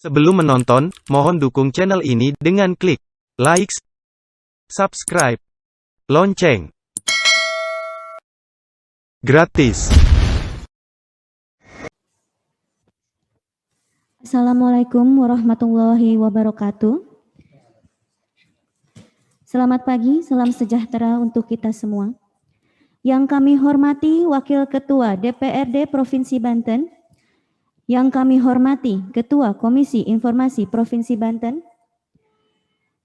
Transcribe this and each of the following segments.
Sebelum menonton, mohon dukung channel ini dengan klik like, subscribe, lonceng. Gratis. Assalamualaikum warahmatullahi wabarakatuh. Selamat pagi, salam sejahtera untuk kita semua. Yang kami hormati Wakil Ketua DPRD Provinsi Banten, yang kami hormati Ketua Komisi Informasi Provinsi Banten,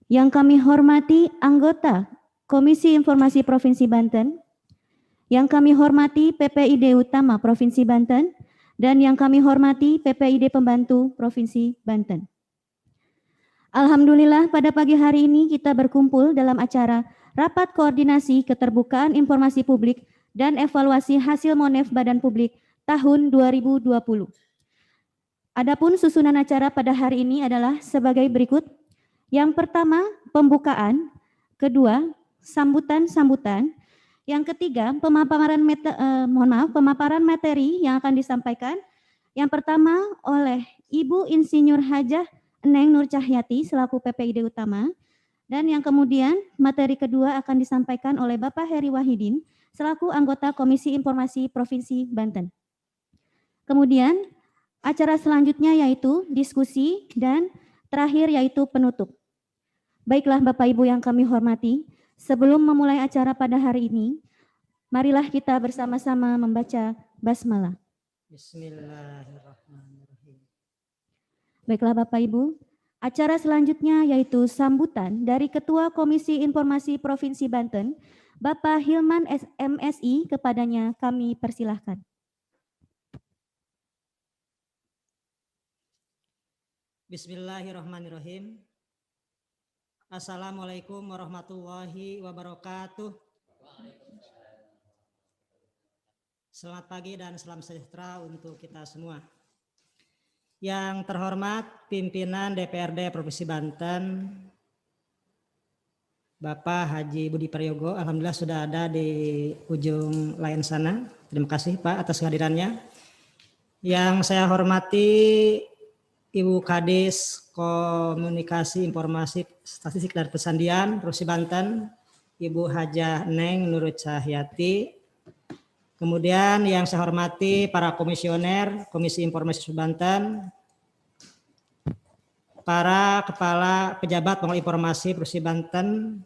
yang kami hormati anggota Komisi Informasi Provinsi Banten, yang kami hormati PPID Utama Provinsi Banten, dan yang kami hormati PPID Pembantu Provinsi Banten. Alhamdulillah pada pagi hari ini kita berkumpul dalam acara Rapat Koordinasi Keterbukaan Informasi Publik dan Evaluasi Hasil Monef Badan Publik tahun 2020. Adapun susunan acara pada hari ini adalah sebagai berikut. Yang pertama, pembukaan. Kedua, sambutan-sambutan. Yang ketiga, pemaparan materi yang akan disampaikan. Yang pertama oleh Ibu Insinyur Hajah Neng Nur Cahyati selaku PPID Utama, dan yang kemudian materi kedua akan disampaikan oleh Bapak Heri Wahidin selaku anggota Komisi Informasi Provinsi Banten. Kemudian acara selanjutnya yaitu diskusi dan terakhir yaitu penutup. Baiklah Bapak Ibu yang kami hormati, sebelum memulai acara pada hari ini, marilah kita bersama-sama membaca basmalah. Bismillahirrahmanirrahim. Baiklah Bapak Ibu, acara selanjutnya yaitu sambutan dari Ketua Komisi Informasi Provinsi Banten, Bapak Hilman MSI, kepadanya kami persilahkan. Bismillahirrahmanirrahim. Assalamualaikum warahmatullahi wabarakatuh. Selamat pagi dan salam sejahtera untuk kita semua. Yang terhormat pimpinan DPRD Provinsi Banten, Bapak Haji Budi Prayogo, alhamdulillah sudah ada di ujung lain sana. Terima kasih Pak atas kehadirannya. Yang saya hormati Ibu Kadis Komunikasi Informasi Statistik dan Pesandian Provinsi Banten, Ibu Hajah Neng Nur Cahyati. Kemudian yang saya hormati para komisioner Komisi Informasi Banten, para kepala pejabat pengelola informasi Provinsi Banten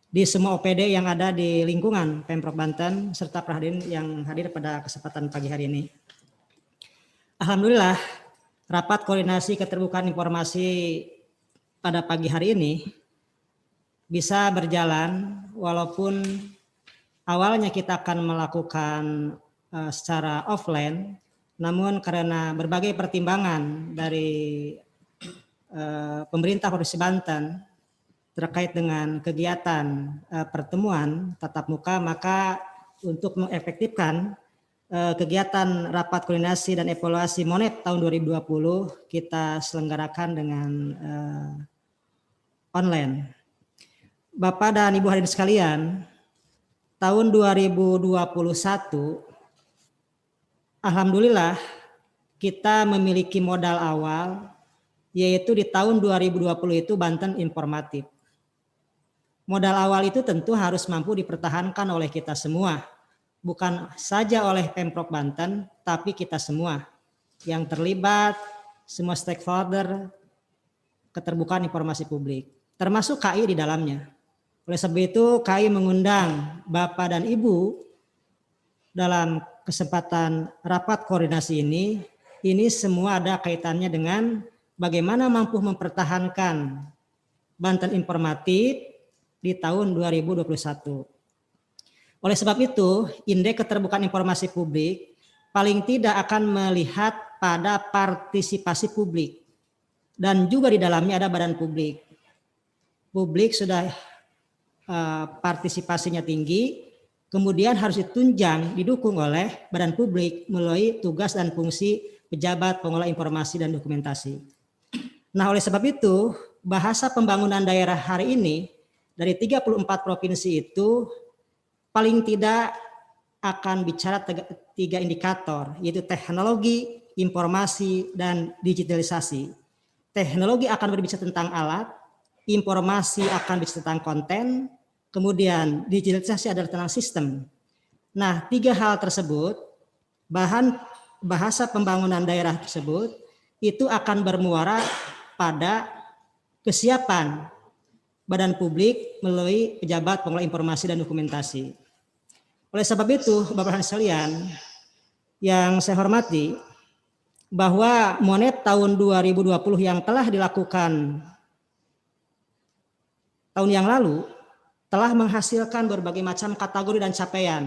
di semua OPD yang ada di lingkungan Pemprov Banten, serta para hadirin yang hadir pada kesempatan pagi hari ini. Alhamdulillah, rapat koordinasi keterbukaan informasi pada pagi hari ini bisa berjalan walaupun awalnya kita akan melakukan secara offline, namun karena berbagai pertimbangan dari pemerintah Provinsi Banten terkait dengan kegiatan pertemuan tatap muka, maka untuk mengefektifkan kegiatan rapat koordinasi dan evaluasi Monef tahun 2020 kita selenggarakan dengan online. Bapak dan Ibu hadirin sekalian, tahun 2021, alhamdulillah kita memiliki modal awal, yaitu di tahun 2020 itu Banten informatif. Modal awal itu tentu harus mampu dipertahankan oleh kita semua, bukan saja oleh Pemprov Banten, tapi kita semua yang terlibat, semua stakeholder keterbukaan informasi publik, termasuk KI di dalamnya. Oleh sebab itu KAI mengundang Bapak dan Ibu dalam kesempatan rapat koordinasi ini semua ada kaitannya dengan bagaimana mampu mempertahankan Banten informatif di tahun 2021. Oleh sebab itu, Indeks Keterbukaan Informasi Publik paling tidak akan melihat pada partisipasi publik dan juga di dalamnya ada badan publik. Publik sudah partisipasinya tinggi, kemudian harus ditunjang, didukung oleh badan publik melalui tugas dan fungsi pejabat pengelola informasi dan dokumentasi. Nah, oleh sebab itu, bahasa pembangunan daerah hari ini dari 34 provinsi itu paling tidak akan bicara 3 indikator, yaitu teknologi, informasi, dan digitalisasi. Teknologi akan berbicara tentang alat, informasi akan berbicara tentang konten, kemudian digitalisasi adalah tentang sistem. Nah, 3 hal tersebut, bahan bahasa pembangunan daerah tersebut, itu akan bermuara pada kesiapan badan publik melalui pejabat pengelola informasi dan dokumentasi. Oleh sebab itu, Bapak dan sekalian, yang saya hormati, bahwa Monet tahun 2020 yang telah dilakukan tahun yang lalu telah menghasilkan berbagai macam kategori dan capaian.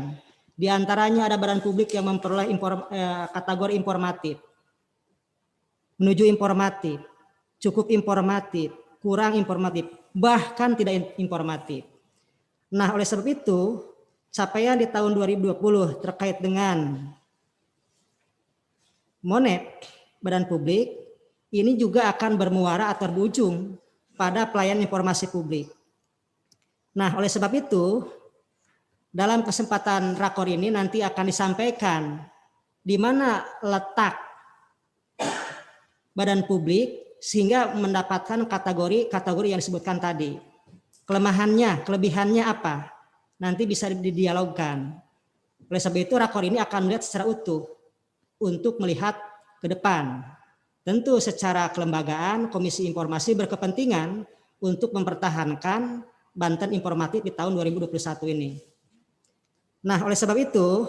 Di antaranya ada badan publik yang memperoleh kategori informatif, menuju informatif, cukup informatif, kurang informatif, bahkan tidak informatif. Nah, oleh sebab itu, capaian di tahun 2020 terkait dengan Monet, badan publik, ini juga akan bermuara atau berujung pada pelayanan informasi publik. Nah, oleh sebab itu, dalam kesempatan rakor ini nanti akan disampaikan di mana letak badan publik sehingga mendapatkan kategori yang disebutkan tadi. Kelemahannya, kelebihannya apa? Nanti bisa didialogkan. Oleh sebab itu, rakor ini akan melihat secara utuh untuk melihat ke depan. Tentu secara kelembagaan, Komisi Informasi berkepentingan untuk mempertahankan Banten Informatif di tahun 2021 ini. Nah, oleh sebab itu,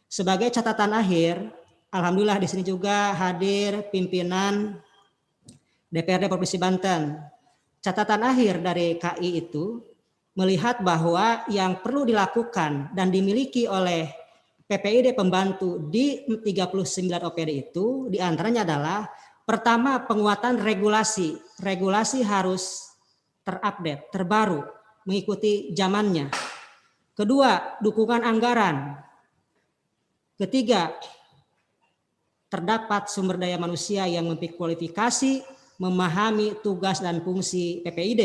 sebagai catatan akhir, alhamdulillah di sini juga hadir pimpinan DPRD Provinsi Banten. Catatan akhir dari KI itu melihat bahwa yang perlu dilakukan dan dimiliki oleh PPID pembantu di 39 OPD itu diantaranya adalah pertama penguatan regulasi. Regulasi harus terupdate, terbaru, mengikuti zamannya. Kedua, dukungan anggaran. Ketiga, terdapat sumber daya manusia yang memiliki kualifikasi, memahami tugas dan fungsi PPID.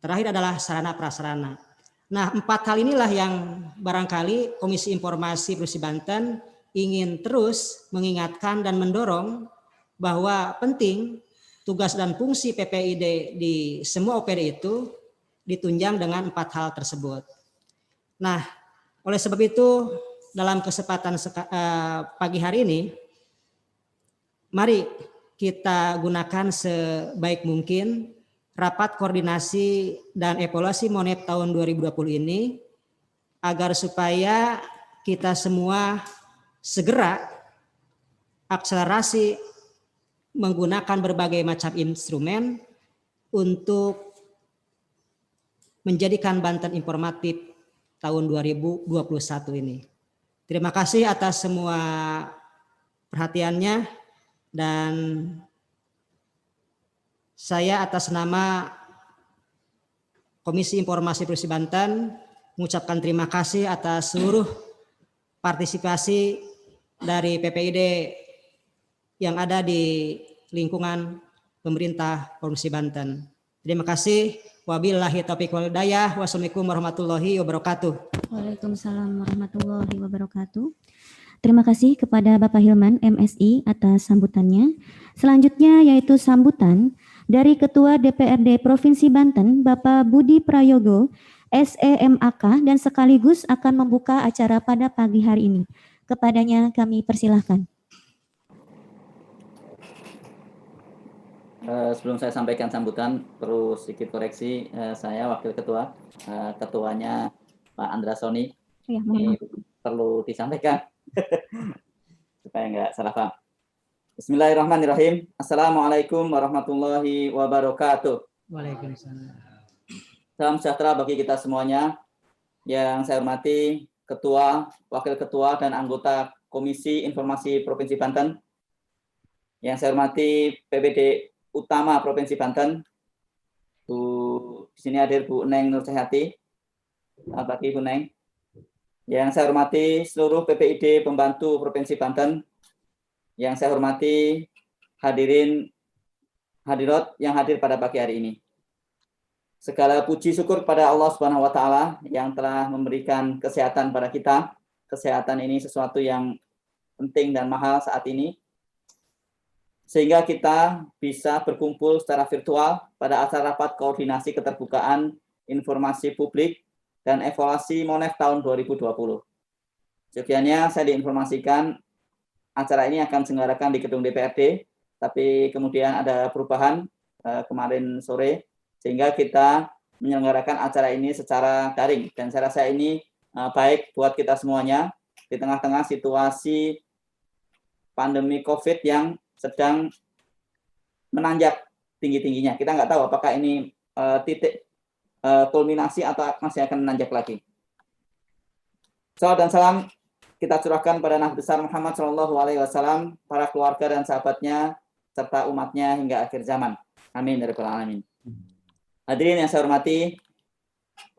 Terakhir adalah sarana prasarana. Nah, 4 hal inilah yang barangkali Komisi Informasi Provinsi Banten ingin terus mengingatkan dan mendorong bahwa penting tugas dan fungsi PPID di semua OPD itu ditunjang dengan 4 hal tersebut. Nah, oleh sebab itu dalam kesempatan pagi hari ini, mari kita gunakan sebaik mungkin rapat koordinasi dan evaluasi Monet tahun 2020 ini agar supaya kita semua segera akselerasi menggunakan berbagai macam instrumen untuk menjadikan Banten Informatif tahun 2021 ini. Terima kasih atas semua perhatiannya dan saya atas nama Komisi Informasi Provinsi Banten mengucapkan terima kasih atas seluruh partisipasi dari PPID yang ada di lingkungan pemerintah Provinsi Banten. Terima kasih. Wabillahi taufiq wal hidayah. Wassalamualaikum warahmatullahi wabarakatuh. Waalaikumsalam warahmatullahi wabarakatuh. Terima kasih kepada Bapak Hilman MSI atas sambutannya. Selanjutnya yaitu sambutan dari Ketua DPRD Provinsi Banten, Bapak Budi Prayogo, SEMAK, dan sekaligus akan membuka acara pada pagi hari ini. Kepadanya kami persilahkan. Sebelum saya sampaikan sambutan, perlu sedikit koreksi. Saya Wakil Ketua, ketuanya Pak Andra Soni. Ya, ini perlu disampaikan supaya nggak salah paham. Bismillahirrahmanirrahim. Assalamualaikum warahmatullahi wabarakatuh. Waalaikumsalam. Salam sejahtera bagi kita semuanya. Yang saya hormati Ketua, Wakil Ketua, dan anggota Komisi Informasi Provinsi Banten. Yang saya hormati PPD Utama Provinsi Banten. Di sini hadir Bu Neng Nur Cahyati. Selamat pagi Bu Neng. Yang saya hormati seluruh PPID pembantu Provinsi Banten. Yang saya hormati hadirat yang hadir pada pagi hari ini. Segala puji syukur kepada Allah Subhanahu wa taala yang telah memberikan kesehatan pada kita. Kesehatan ini sesuatu yang penting dan mahal saat ini, sehingga kita bisa berkumpul secara virtual pada acara rapat koordinasi keterbukaan informasi publik dan evaluasi MONEF tahun 2020. Sekiannya saya diinformasikan acara ini akan diselenggarakan di gedung DPRD, tapi kemudian ada perubahan kemarin sore, sehingga kita menyelenggarakan acara ini secara daring. Dan saya rasa ini baik buat kita semuanya di tengah-tengah situasi pandemi COVID yang sedang menanjak tinggi-tingginya. Kita nggak tahu apakah ini titik kulminasi atau masih akan menanjak lagi. Salawat dan salam kita curahkan pada Nabi besar Muhammad SAW, para keluarga dan sahabatnya, serta umatnya hingga akhir zaman. Amin ya rabbal alamin. Hadirin yang saya hormati,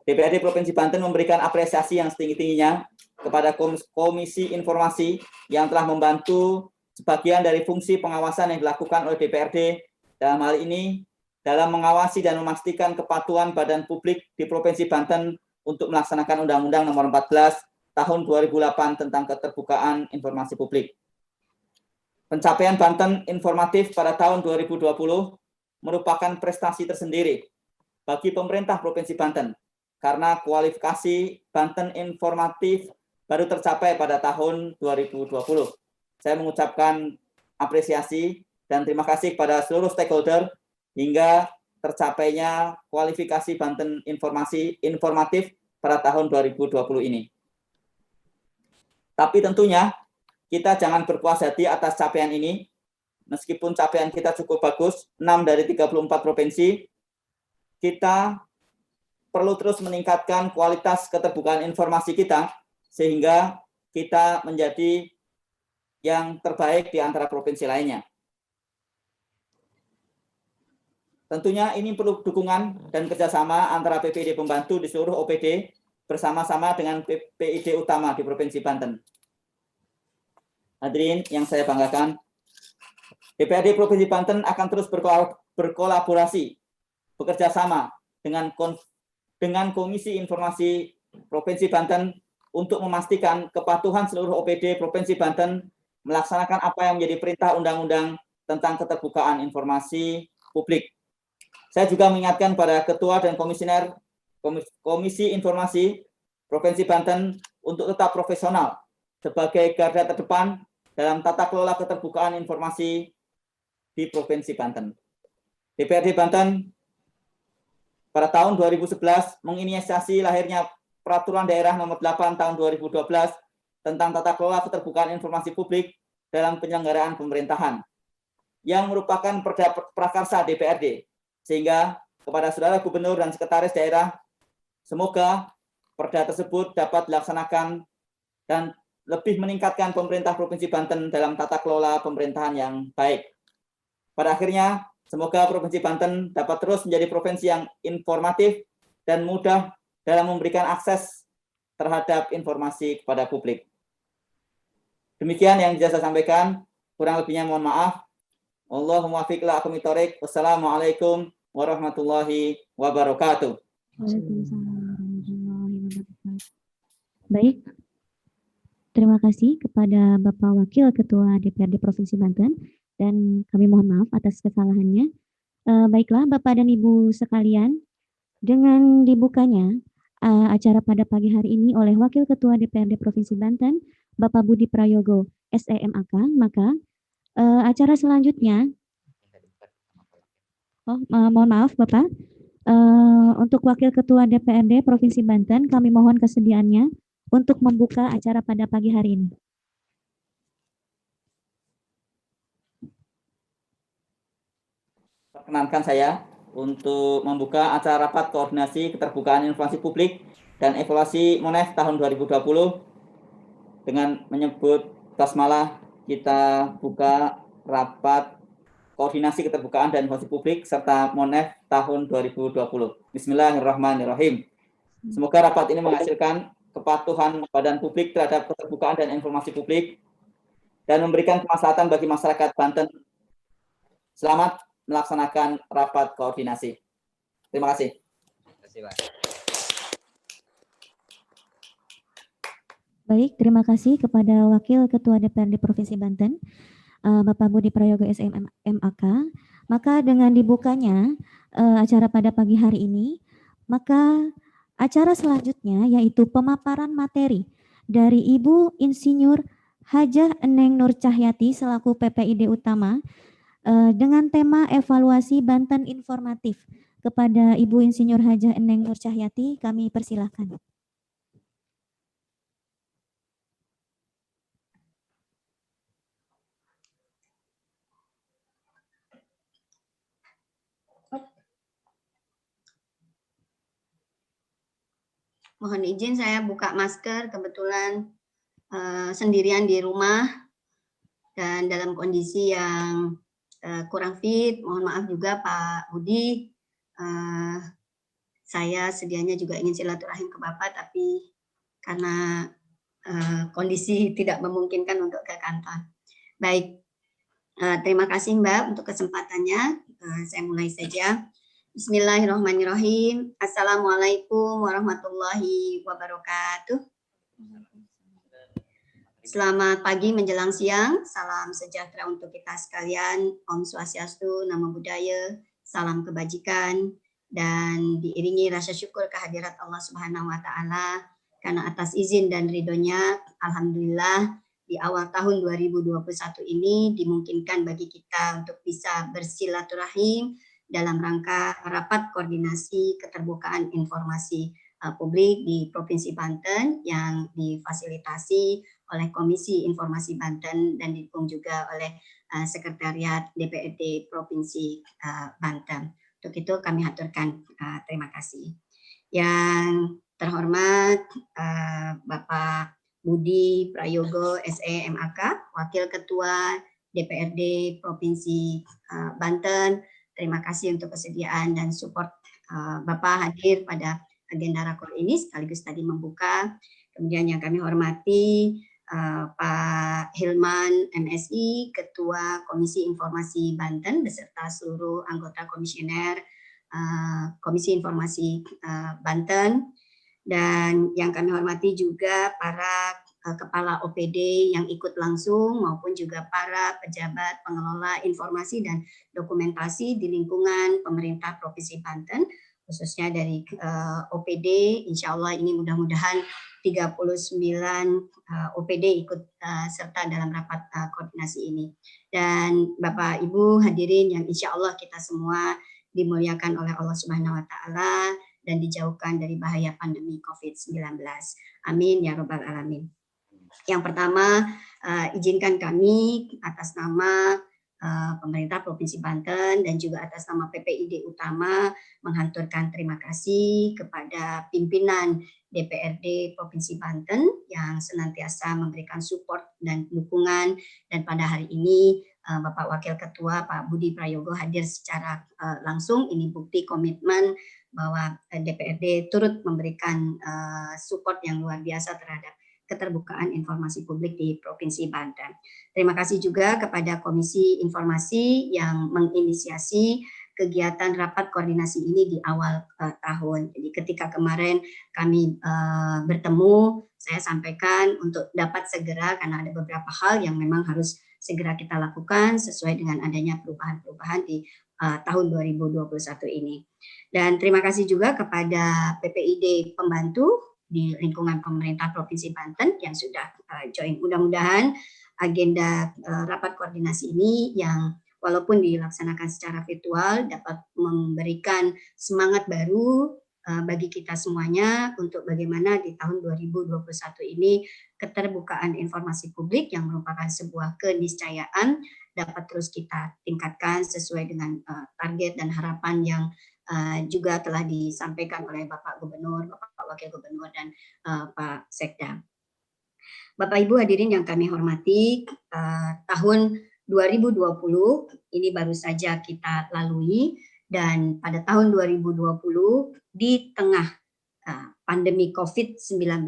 DPRD Provinsi Banten memberikan apresiasi yang setinggi-tingginya kepada Komisi Informasi yang telah membantu sebagian dari fungsi pengawasan yang dilakukan oleh DPRD dalam hal ini dalam mengawasi dan memastikan kepatuhan badan publik di Provinsi Banten untuk melaksanakan Undang-Undang Nomor 14 Tahun 2008 tentang keterbukaan informasi publik. Pencapaian Banten informatif pada tahun 2020 merupakan prestasi tersendiri bagi pemerintah Provinsi Banten karena kualifikasi Banten informatif baru tercapai pada tahun 2020. Saya mengucapkan apresiasi dan terima kasih kepada seluruh stakeholder hingga tercapainya kualifikasi Banten informatif pada tahun 2020 ini. Tapi tentunya kita jangan berpuas hati atas capaian ini. Meskipun capaian kita cukup bagus, 6 dari 34 provinsi, kita perlu terus meningkatkan kualitas keterbukaan informasi kita sehingga kita menjadi yang terbaik di antara provinsi lainnya. Tentunya ini perlu dukungan dan kerjasama antara PPID pembantu di seluruh OPD bersama-sama dengan PPID utama di Provinsi Banten. Hadirin yang saya banggakan, DPRD Provinsi Banten akan terus berkolaborasi, bekerja sama dengan Komisi Informasi Provinsi Banten untuk memastikan kepatuhan seluruh OPD Provinsi Banten melaksanakan apa yang menjadi perintah undang-undang tentang keterbukaan informasi publik. Saya juga mengingatkan pada Ketua dan Komisioner Komisi Informasi Provinsi Banten untuk tetap profesional sebagai garda terdepan dalam tata kelola keterbukaan informasi di Provinsi Banten. DPRD Banten pada tahun 2011 menginisiasi lahirnya Peraturan Daerah Nomor 8 Tahun 2012 tentang tata kelola keterbukaan informasi publik dalam penyelenggaraan pemerintahan, yang merupakan perda prakarsa DPRD, sehingga kepada saudara gubernur dan sekretaris daerah, semoga perda tersebut dapat dilaksanakan dan lebih meningkatkan pemerintah Provinsi Banten dalam tata kelola pemerintahan yang baik. Pada akhirnya, semoga Provinsi Banten dapat terus menjadi provinsi yang informatif dan mudah dalam memberikan akses terhadap informasi kepada publik. Demikian yang bisa saya sampaikan, kurang lebihnya mohon maaf. Allahumma fiq la aqwamit thoriq. Wassalamualaikum warahmatullahi wabarakatuh. Baik, terima kasih kepada Bapak Wakil Ketua DPRD Provinsi Banten dan kami mohon maaf atas kesalahannya. Baiklah Bapak dan Ibu sekalian, dengan dibukanya acara pada pagi hari ini oleh Wakil Ketua DPRD Provinsi Banten, Bapak Budi Prayogo, SEMAK, maka acara selanjutnya, mohon maaf Bapak, untuk Wakil Ketua DPRD Provinsi Banten, kami mohon kesediaannya untuk membuka acara pada pagi hari ini. Perkenankan saya untuk membuka acara rapat koordinasi keterbukaan informasi publik dan evaluasi MONEF tahun 2020 dengan menyebut basmalah. Kita buka rapat koordinasi keterbukaan dan informasi publik serta MONEF tahun 2020. Bismillahirrahmanirrahim. Semoga rapat ini menghasilkan kepatuhan badan publik terhadap keterbukaan dan informasi publik dan memberikan kemaslahatan bagi masyarakat Banten. Selamat melaksanakan rapat koordinasi. Terima kasih. Terima kasih, Pak. Baik, terima kasih kepada Wakil Ketua DPRD Provinsi Banten, Bapak Budi Prayogo SEM MAK. Maka dengan dibukanya acara pada pagi hari ini, maka acara selanjutnya yaitu pemaparan materi dari Ibu Insinyur Hajah Eneng Nur Cahyati selaku PPID Utama dengan tema evaluasi Banten informatif. Kepada Ibu Insinyur Hajah Eneng Nur Cahyati, kami persilahkan. Mohon izin saya buka masker, kebetulan sendirian di rumah dan dalam kondisi yang kurang fit. Mohon maaf juga Pak Budi. Saya sedianya juga ingin silaturahim ke Bapak, tapi karena kondisi tidak memungkinkan untuk ke kantor. Baik, terima kasih Mbak untuk kesempatannya. Saya mulai saja. Bismillahirrahmanirrahim. Assalamualaikum warahmatullahi wabarakatuh. Selamat pagi menjelang siang. Salam sejahtera untuk kita sekalian. Om Swastiastu, Namo Buddhaya, salam kebajikan, dan diiringi rasa syukur kehadirat Allah Subhanahu wa Ta'ala karena atas izin dan ridhonya, alhamdulillah di awal tahun 2021 ini dimungkinkan bagi kita untuk bisa bersilaturahim dalam rangka rapat koordinasi keterbukaan informasi publik di Provinsi Banten yang difasilitasi oleh Komisi Informasi Banten dan didukung juga oleh Sekretariat DPRD Provinsi Banten. Untuk itu kami haturkan terima kasih. Yang terhormat Bapak Budi Prayogo SE MAK, Wakil Ketua DPRD Provinsi Banten, terima kasih untuk kesediaan dan support Bapak hadir pada agenda rakor ini sekaligus tadi membuka. Kemudian yang kami hormati Pak Hilman MSI, Ketua Komisi Informasi Banten beserta seluruh anggota komisioner Komisi Informasi Banten, dan yang kami hormati juga para kepala OPD yang ikut langsung maupun juga para pejabat pengelola informasi dan dokumentasi di lingkungan pemerintah Provinsi Banten, khususnya dari OPD. Insya Allah ini mudah-mudahan 39 OPD ikut serta dalam rapat koordinasi ini. Dan Bapak Ibu hadirin yang insya Allah kita semua dimuliakan oleh Allah Subhanahu wa Ta'ala dan dijauhkan dari bahaya pandemi COVID-19. Amin ya Rabbal Alamin. Yang pertama, izinkan kami atas nama pemerintah Provinsi Banten dan juga atas nama PPID Utama menghanturkan terima kasih kepada pimpinan DPRD Provinsi Banten yang senantiasa memberikan support dan dukungan, dan pada hari ini Bapak Wakil Ketua Pak Budi Prayogo hadir secara langsung. Ini bukti komitmen bahwa DPRD turut memberikan support yang luar biasa terhadap keterbukaan informasi publik di Provinsi Banten. Terima kasih juga kepada Komisi Informasi yang menginisiasi kegiatan rapat koordinasi ini di awal tahun. Jadi ketika kemarin kami bertemu, saya sampaikan untuk dapat segera, karena ada beberapa hal yang memang harus segera kita lakukan sesuai dengan adanya perubahan-perubahan di tahun 2021 ini. Dan terima kasih juga kepada PPID Pembantu di lingkungan pemerintah Provinsi Banten yang sudah join. Mudah-mudahan agenda rapat koordinasi ini yang walaupun dilaksanakan secara virtual dapat memberikan semangat baru bagi kita semuanya untuk bagaimana di tahun 2021 ini keterbukaan informasi publik yang merupakan sebuah keniscayaan dapat terus kita tingkatkan sesuai dengan target dan harapan yang juga telah disampaikan oleh Bapak Gubernur, Bapak Wakil Gubernur, dan Pak Sekda. Bapak Ibu hadirin yang kami hormati, tahun 2020 ini baru saja kita lalui, dan pada tahun 2020 di tengah pandemi COVID-19,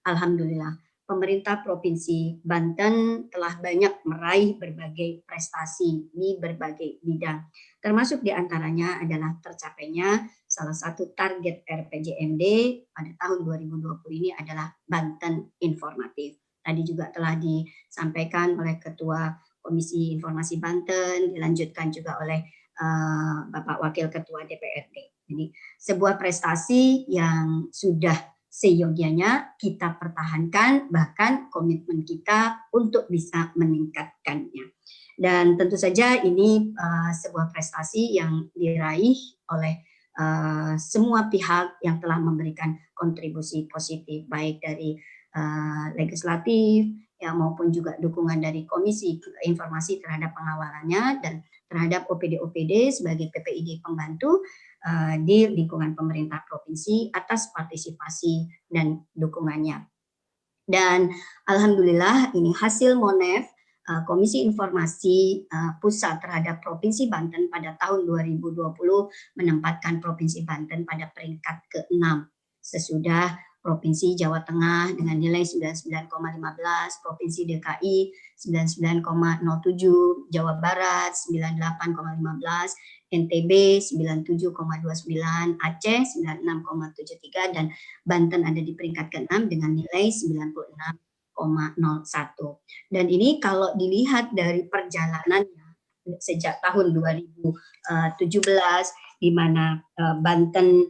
alhamdulillah pemerintah Provinsi Banten telah banyak meraih berbagai prestasi di berbagai bidang. Termasuk diantaranya adalah tercapainya salah satu target RPJMD pada tahun 2020 ini adalah Banten Informatif. Tadi juga telah disampaikan oleh Ketua Komisi Informasi Banten, dilanjutkan juga oleh Bapak Wakil Ketua DPRD. Jadi sebuah prestasi yang sudah seyogianya kita pertahankan, bahkan komitmen kita untuk bisa meningkatkannya. Dan tentu saja ini sebuah prestasi yang diraih oleh semua pihak yang telah memberikan kontribusi positif, baik dari legislatif ya, maupun juga dukungan dari Komisi Informasi terhadap pengawalannya dan terhadap OPD-OPD sebagai PPID pembantu di lingkungan pemerintah provinsi atas partisipasi dan dukungannya. Dan alhamdulillah ini hasil Monef Komisi Informasi Pusat terhadap Provinsi Banten pada tahun 2020 menempatkan Provinsi Banten pada peringkat ke-6 sesudah Provinsi Jawa Tengah dengan nilai 99,15, Provinsi DKI 99,07, Jawa Barat 98,15, NTB 97,29, Aceh 96,73, dan Banten ada di peringkat ke-6 dengan nilai 96,01. Dan ini kalau dilihat dari perjalanannya sejak tahun 2017 di mana Banten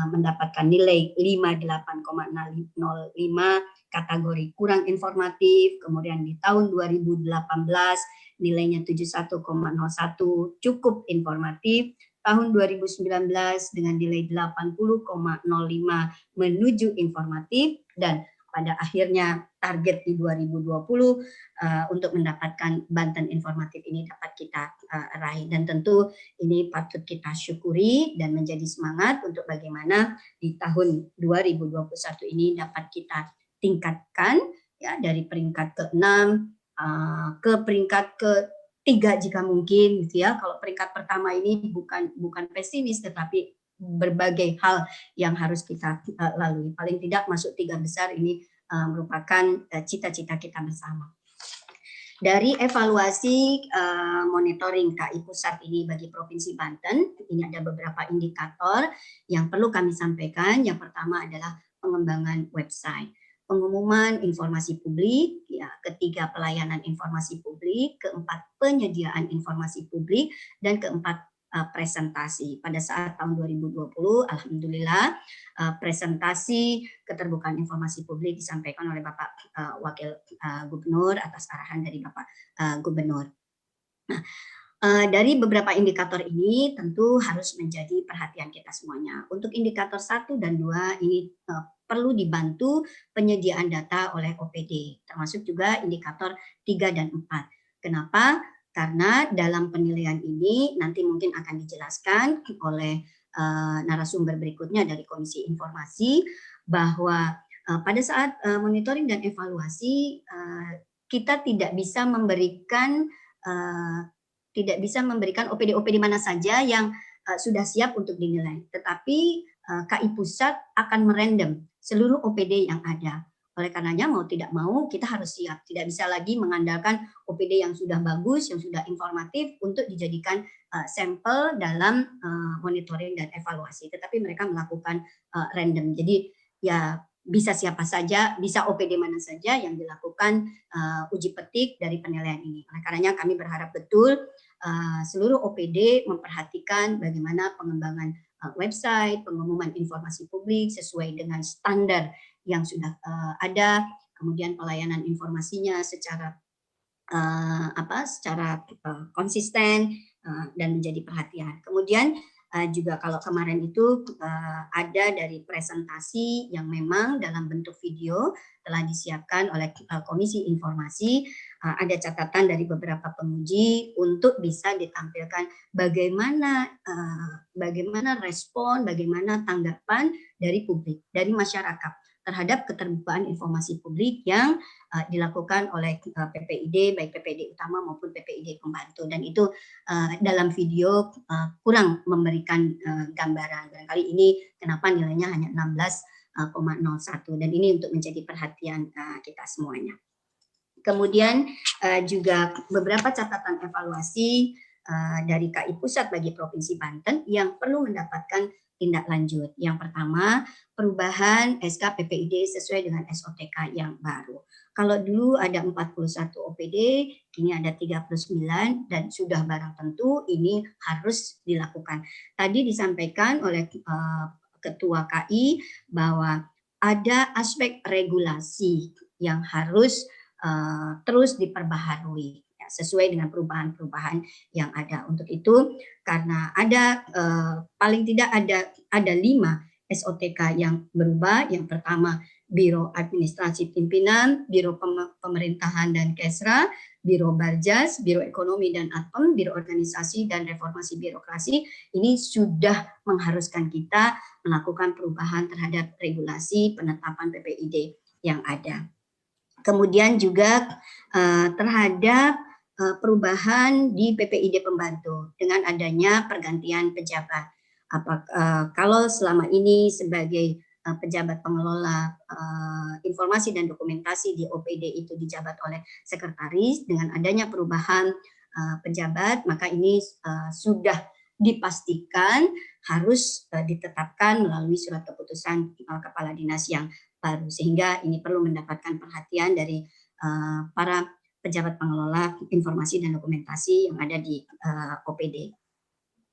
mendapatkan nilai 58,05 kategori kurang informatif, kemudian di tahun 2018 nilainya 71,01 cukup informatif, tahun 2019 dengan nilai 80,05 menuju informatif, dan pada akhirnya target di 2020 untuk mendapatkan Banten Informatif ini dapat kita raih. Dan tentu ini patut kita syukuri dan menjadi semangat untuk bagaimana di tahun 2021 ini dapat kita tingkatkan ya dari peringkat ke-6 ke peringkat ke-3 jika mungkin gitu ya. Kalau peringkat pertama ini bukan pesimis, tetapi berbagai hal yang harus kita lalui. Paling tidak masuk 3 besar ini merupakan cita-cita kita bersama. Dari evaluasi monitoring KI Pusat ini bagi Provinsi Banten, ini ada beberapa indikator yang perlu kami sampaikan. Yang pertama adalah pengembangan website, pengumuman informasi publik, ya, ketiga pelayanan informasi publik, keempat penyediaan informasi publik, dan keempat presentasi. Pada saat tahun 2020, alhamdulillah presentasi keterbukaan informasi publik disampaikan oleh Bapak Wakil Gubernur atas arahan dari Bapak Gubernur. Nah, dari beberapa indikator ini tentu harus menjadi perhatian kita semuanya. Untuk indikator 1 dan 2 ini perlu dibantu penyediaan data oleh OPD, termasuk juga indikator 3 dan 4. Kenapa? Karena dalam penilaian ini nanti mungkin akan dijelaskan oleh narasumber berikutnya dari Komisi Informasi bahwa pada saat monitoring dan evaluasi kita tidak bisa memberikan OPD-OPD mana saja yang sudah siap untuk dinilai, tetapi KI Pusat akan merandom seluruh OPD yang ada. Oleh karenanya mau tidak mau kita harus siap, tidak bisa lagi mengandalkan OPD yang sudah bagus, yang sudah informatif untuk dijadikan sampel dalam monitoring dan evaluasi, tetapi mereka melakukan random. Jadi ya bisa siapa saja, bisa OPD mana saja yang dilakukan uji petik dari penilaian ini. Oleh karenanya kami berharap betul seluruh OPD memperhatikan bagaimana pengembangan website, pengumuman informasi publik sesuai dengan standar yang sudah ada, kemudian pelayanan informasinya secara konsisten dan menjadi perhatian. Kemudian juga kalau kemarin itu ada dari presentasi yang memang dalam bentuk video telah disiapkan oleh Komisi Informasi, ada catatan dari beberapa penguji untuk bisa ditampilkan bagaimana respon, bagaimana tanggapan dari publik, dari masyarakat terhadap keterbukaan informasi publik yang dilakukan oleh PPID, baik PPID utama maupun PPID pembantu. Dan itu dalam video kurang memberikan gambaran. Barangkali ini kenapa nilainya hanya 16,01, dan ini untuk menjadi perhatian kita semuanya. Kemudian juga beberapa catatan evaluasi dari KI Pusat bagi Provinsi Banten yang perlu mendapatkan tindak lanjut. Yang pertama, perubahan SK PPID sesuai dengan SOTK yang baru. Kalau dulu ada 41 OPD, kini ada 39 dan sudah barang tentu ini harus dilakukan. Tadi disampaikan oleh Ketua KI bahwa ada aspek regulasi yang harus terus diperbaharui ya, sesuai dengan perubahan-perubahan yang ada. Untuk itu, karena ada paling tidak ada 5 SOTK yang berubah. Yang pertama, Biro Administrasi Pimpinan, Biro Pemerintahan dan Kesra, Biro Barjas, Biro Ekonomi dan Adpem, Biro Organisasi dan Reformasi Birokrasi. Ini sudah mengharuskan kita melakukan perubahan terhadap regulasi penetapan PPID yang ada. Kemudian juga terhadap perubahan di PPID Pembantu dengan adanya pergantian pejabat. Kalau selama ini sebagai pejabat pengelola informasi dan dokumentasi di OPD itu dijabat oleh sekretaris, dengan adanya perubahan pejabat, maka ini sudah dipastikan harus ditetapkan melalui surat keputusan kepala dinas yang baru, sehingga ini perlu mendapatkan perhatian dari para pejabat pengelola informasi dan dokumentasi yang ada di OPD.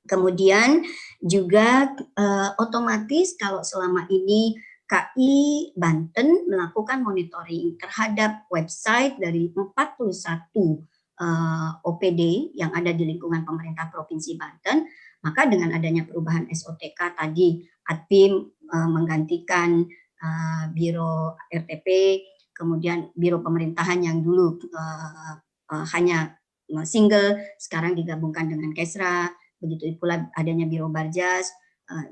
Kemudian juga otomatis kalau selama ini KI Banten melakukan monitoring terhadap website dari 41 OPD yang ada di lingkungan pemerintah Provinsi Banten, maka dengan adanya perubahan SOTK tadi, Adpim menggantikan Biro RTP, kemudian Biro Pemerintahan yang dulu hanya single, sekarang digabungkan dengan Kesra. Begitu pula adanya Biro Barjas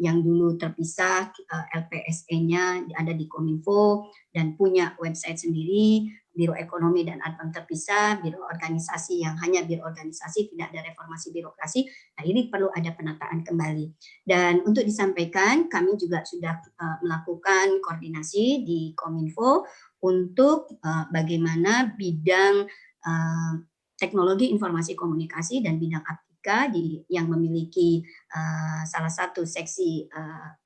yang dulu terpisah, LPSE-nya ada di Kominfo dan punya website sendiri. Biro Ekonomi dan Adpem terpisah, Biro Organisasi yang hanya Biro Organisasi, tidak ada reformasi birokrasi. Nah, ini perlu ada penataan kembali. Dan untuk disampaikan, kami juga sudah melakukan koordinasi di Kominfo untuk bagaimana bidang teknologi informasi komunikasi dan bidang yang memiliki salah satu seksi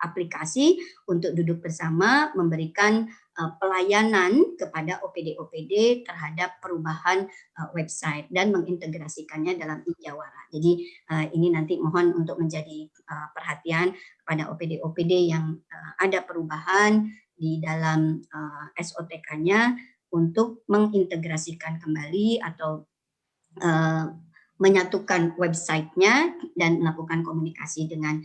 aplikasi untuk duduk bersama memberikan pelayanan kepada OPD-OPD terhadap perubahan website dan mengintegrasikannya dalam e-Jawara. Jadi ini nanti mohon untuk menjadi perhatian kepada OPD-OPD yang ada perubahan di dalam SOTK-nya untuk mengintegrasikan kembali atau menyatukan websitenya dan melakukan komunikasi dengan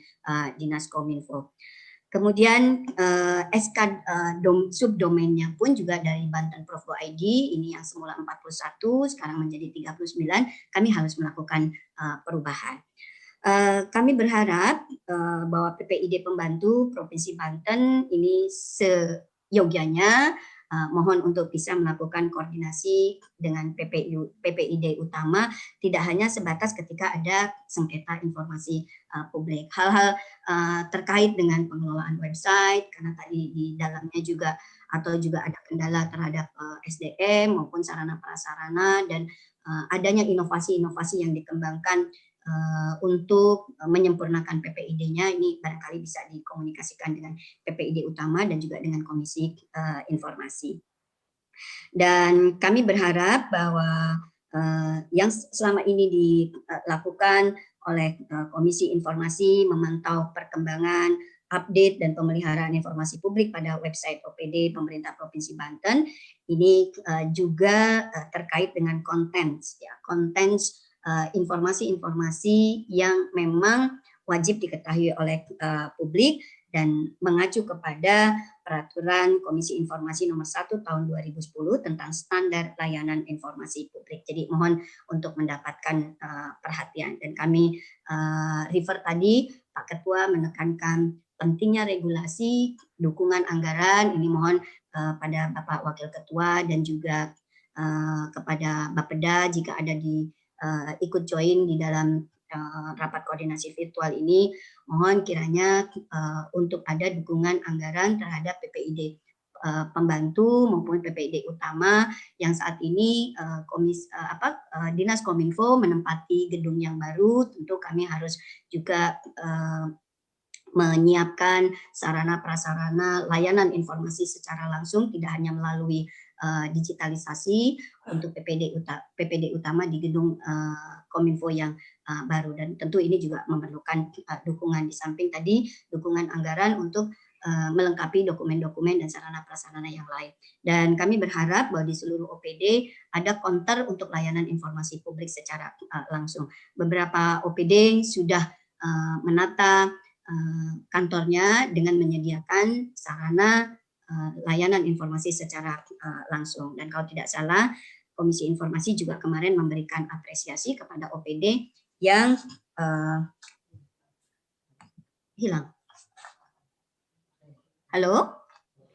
Dinas Kominfo. Kemudian SK subdomainnya pun juga dari bantenprof.id, ini yang semula 41 sekarang menjadi 39, kami harus melakukan perubahan. Kami berharap bahwa PPID Pembantu Provinsi Banten ini seyogyanya mohon untuk bisa melakukan koordinasi dengan PPID utama, tidak hanya sebatas ketika ada sengketa informasi publik. Hal-hal terkait dengan pengelolaan website, karena tadi di dalamnya juga ada kendala terhadap SDM maupun sarana prasarana, dan adanya inovasi-inovasi yang dikembangkan untuk menyempurnakan PPID-nya, ini barangkali bisa dikomunikasikan dengan PPID utama dan juga dengan Komisi Informasi. Dan kami berharap bahwa yang selama ini dilakukan oleh Komisi Informasi memantau perkembangan, update dan pemeliharaan informasi publik pada website OPD Pemerintah Provinsi Banten, ini juga terkait dengan konten informasi-informasi yang memang wajib diketahui oleh publik dan mengacu kepada Peraturan Komisi Informasi Nomor 1 Tahun 2010 tentang Standar Layanan Informasi Publik. Jadi mohon untuk mendapatkan perhatian, dan kami refer tadi Pak Ketua menekankan pentingnya regulasi, dukungan anggaran. Ini mohon pada Bapak Wakil Ketua dan juga kepada Bapeda jika ada ikut join di dalam rapat koordinasi virtual ini, mohon kiranya untuk ada dukungan anggaran terhadap PPID Pembantu maupun PPID utama yang saat ini Dinas Kominfo menempati gedung yang baru. Tentu kami harus juga menyiapkan sarana prasarana layanan informasi secara langsung, tidak hanya melalui digitalisasi untuk PPD utama di gedung Kominfo yang baru, dan tentu ini juga memerlukan dukungan di samping tadi dukungan anggaran untuk melengkapi dokumen-dokumen dan sarana prasarana yang lain. Dan kami berharap bahwa di seluruh OPD ada counter untuk layanan informasi publik secara langsung. Beberapa OPD sudah menata kantornya dengan menyediakan sarana layanan informasi secara langsung. Dan kalau tidak salah, Komisi Informasi juga kemarin memberikan apresiasi kepada OPD yang hilang. Halo?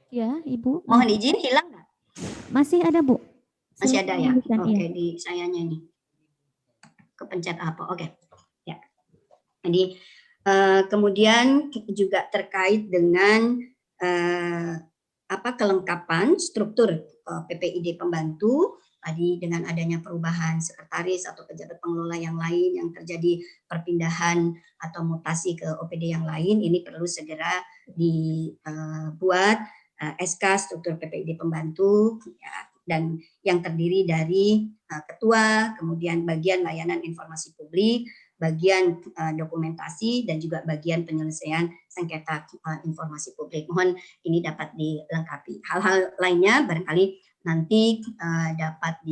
Ya, Ibu. Mohon izin, hilang nggak? Masih ada, Bu. Masih ada ya? Silakan Oke, iya. di sayanya ini. Kepencet apa? Oke. Ya. Jadi kemudian juga terkait dengan kelengkapan struktur PPID pembantu tadi dengan adanya perubahan sekretaris atau pejabat pengelola yang lain yang terjadi perpindahan atau mutasi ke OPD yang lain, ini perlu segera dibuat SK struktur PPID pembantu ya, dan yang terdiri dari ketua, kemudian bagian layanan informasi publik, bagian dokumentasi, dan juga bagian penyelesaian sengketa informasi publik. Mohon ini dapat dilengkapi. Hal-hal lainnya barangkali nanti dapat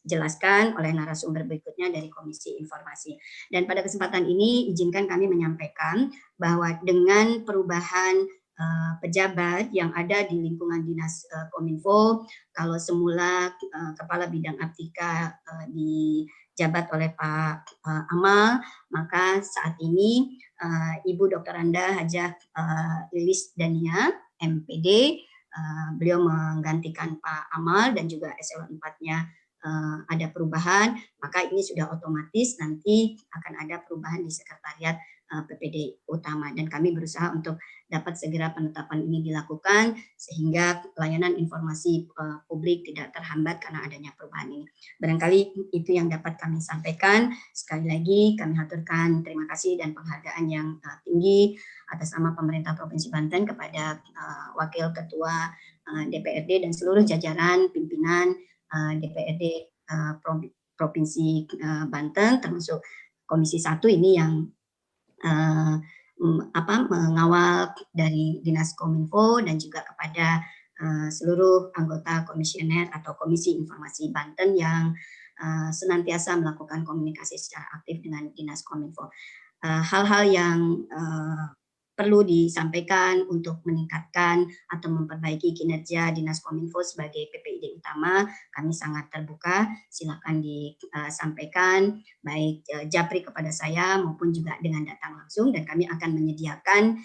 dijelaskan oleh narasumber berikutnya dari Komisi Informasi. Dan pada kesempatan ini izinkan kami menyampaikan bahwa dengan perubahan pejabat yang ada di lingkungan dinas Kominfo, kalau semula Kepala Bidang Aptika dijabat oleh Pak Amal, maka saat ini Ibu Dr. Anda Hajah Lilis Dania, MPD, beliau menggantikan Pak Amal dan juga eselon 4-nya ada perubahan, maka ini sudah otomatis nanti akan ada perubahan di sekretariat PPD utama, dan kami berusaha untuk dapat segera penetapan ini dilakukan sehingga layanan informasi publik tidak terhambat karena adanya perubahan ini. Barangkali itu yang dapat kami sampaikan. Sekali lagi kami haturkan terima kasih dan penghargaan yang tinggi atas nama pemerintah Provinsi Banten kepada Wakil Ketua DPRD dan seluruh jajaran pimpinan DPRD Provinsi Banten, termasuk Komisi 1 ini yang mengawal dari Dinas Kominfo, dan juga kepada seluruh anggota komisioner atau Komisi Informasi Banten yang senantiasa melakukan komunikasi secara aktif dengan Dinas Kominfo. Hal-hal yang perlu disampaikan untuk meningkatkan atau memperbaiki kinerja Dinas Kominfo sebagai PPID utama, kami sangat terbuka. Silakan disampaikan baik japri kepada saya maupun juga dengan datang langsung, dan kami akan menyediakan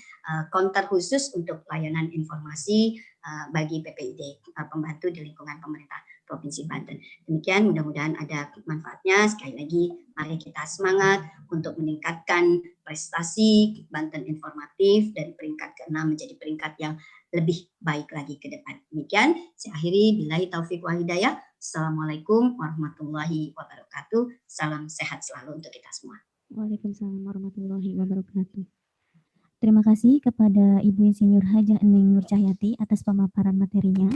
counter khusus untuk layanan informasi bagi PPID pembantu di lingkungan pemerintah Provinsi Banten. Demikian, mudah-mudahan ada manfaatnya. Sekali lagi, mari kita semangat untuk meningkatkan prestasi Banten Informatif dari peringkat ke-6 menjadi peringkat yang lebih baik lagi ke depan. Demikian, saya akhiri. Billahi taufiq wal hidayah. Assalamualaikum warahmatullahi wabarakatuh. Salam sehat selalu untuk kita semua. Waalaikumsalam warahmatullahi wabarakatuh. Terima kasih kepada Ibu Insinyur Hajah Eneng Nur Cahyati atas pemaparan materinya.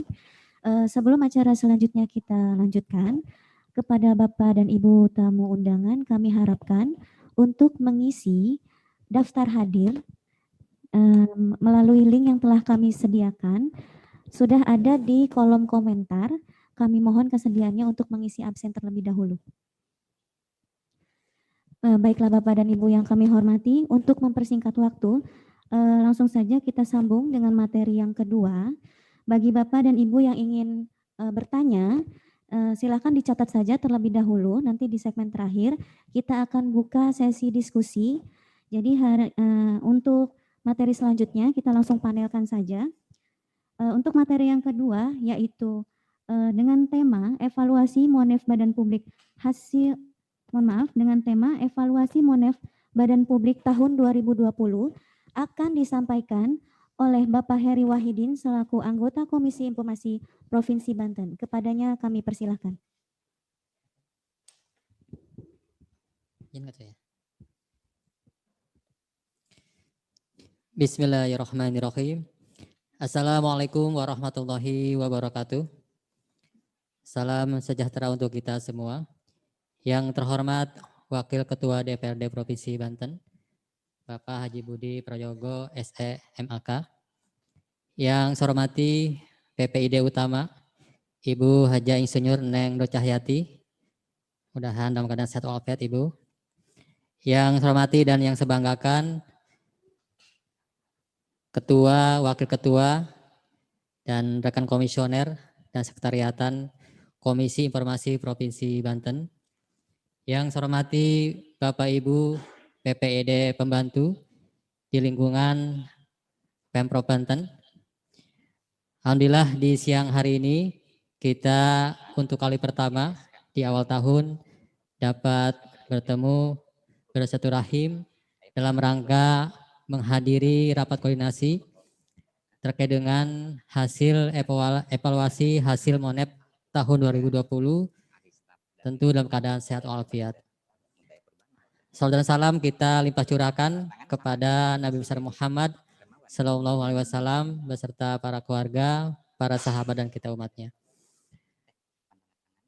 Sebelum acara selanjutnya kita lanjutkan, kepada Bapak dan Ibu tamu undangan kami harapkan untuk mengisi daftar hadir melalui link yang telah kami sediakan. Sudah ada di kolom komentar. Kami mohon kesediaannya untuk mengisi absen terlebih dahulu. Baiklah Bapak dan Ibu yang kami hormati, untuk mempersingkat waktu, langsung saja kita sambung dengan materi yang kedua. Bagi Bapak dan Ibu yang ingin bertanya, silakan dicatat saja terlebih dahulu. Nanti di segmen terakhir kita akan buka sesi diskusi. Jadi untuk materi selanjutnya kita langsung panelkan saja. Untuk materi yang kedua yaitu dengan tema evaluasi Monef Badan Publik dengan tema evaluasi Monef Badan Publik tahun 2020 akan disampaikan oleh Bapak Heri Wahidin selaku anggota Komisi Informasi Provinsi Banten. Kepadanya kami persilahkan. Bismillahirrahmanirrahim. Assalamualaikum warahmatullahi wabarakatuh. Salam sejahtera untuk kita semua. Yang terhormat Wakil Ketua DPRD Provinsi Banten, Bapak Haji Budi Prayogo, SE, MAK. Yang saya hormati PPID Utama, Ibu Haja Insinyur Neng Nur Cahyati. Mudah-mudahan dalam keadaan sehat walafiat, Ibu. Yang saya hormati dan yang saya banggakan, Ketua, Wakil Ketua, dan rekan komisioner dan sekretariatan Komisi Informasi Provinsi Banten. Yang saya hormati Bapak Ibu PPID pembantu di lingkungan Pemprov Banten. Alhamdulillah di siang hari ini kita untuk kali pertama di awal tahun dapat bertemu bersilaturahim dalam rangka menghadiri rapat koordinasi terkait dengan hasil evaluasi hasil MONEP tahun 2020 tentu dalam keadaan sehat walafiat. Salam dan salam kita limpah curahkan kepada Nabi besar Muhammad Sallallahu Alaihi Wasallam beserta para keluarga, para sahabat dan kita umatnya.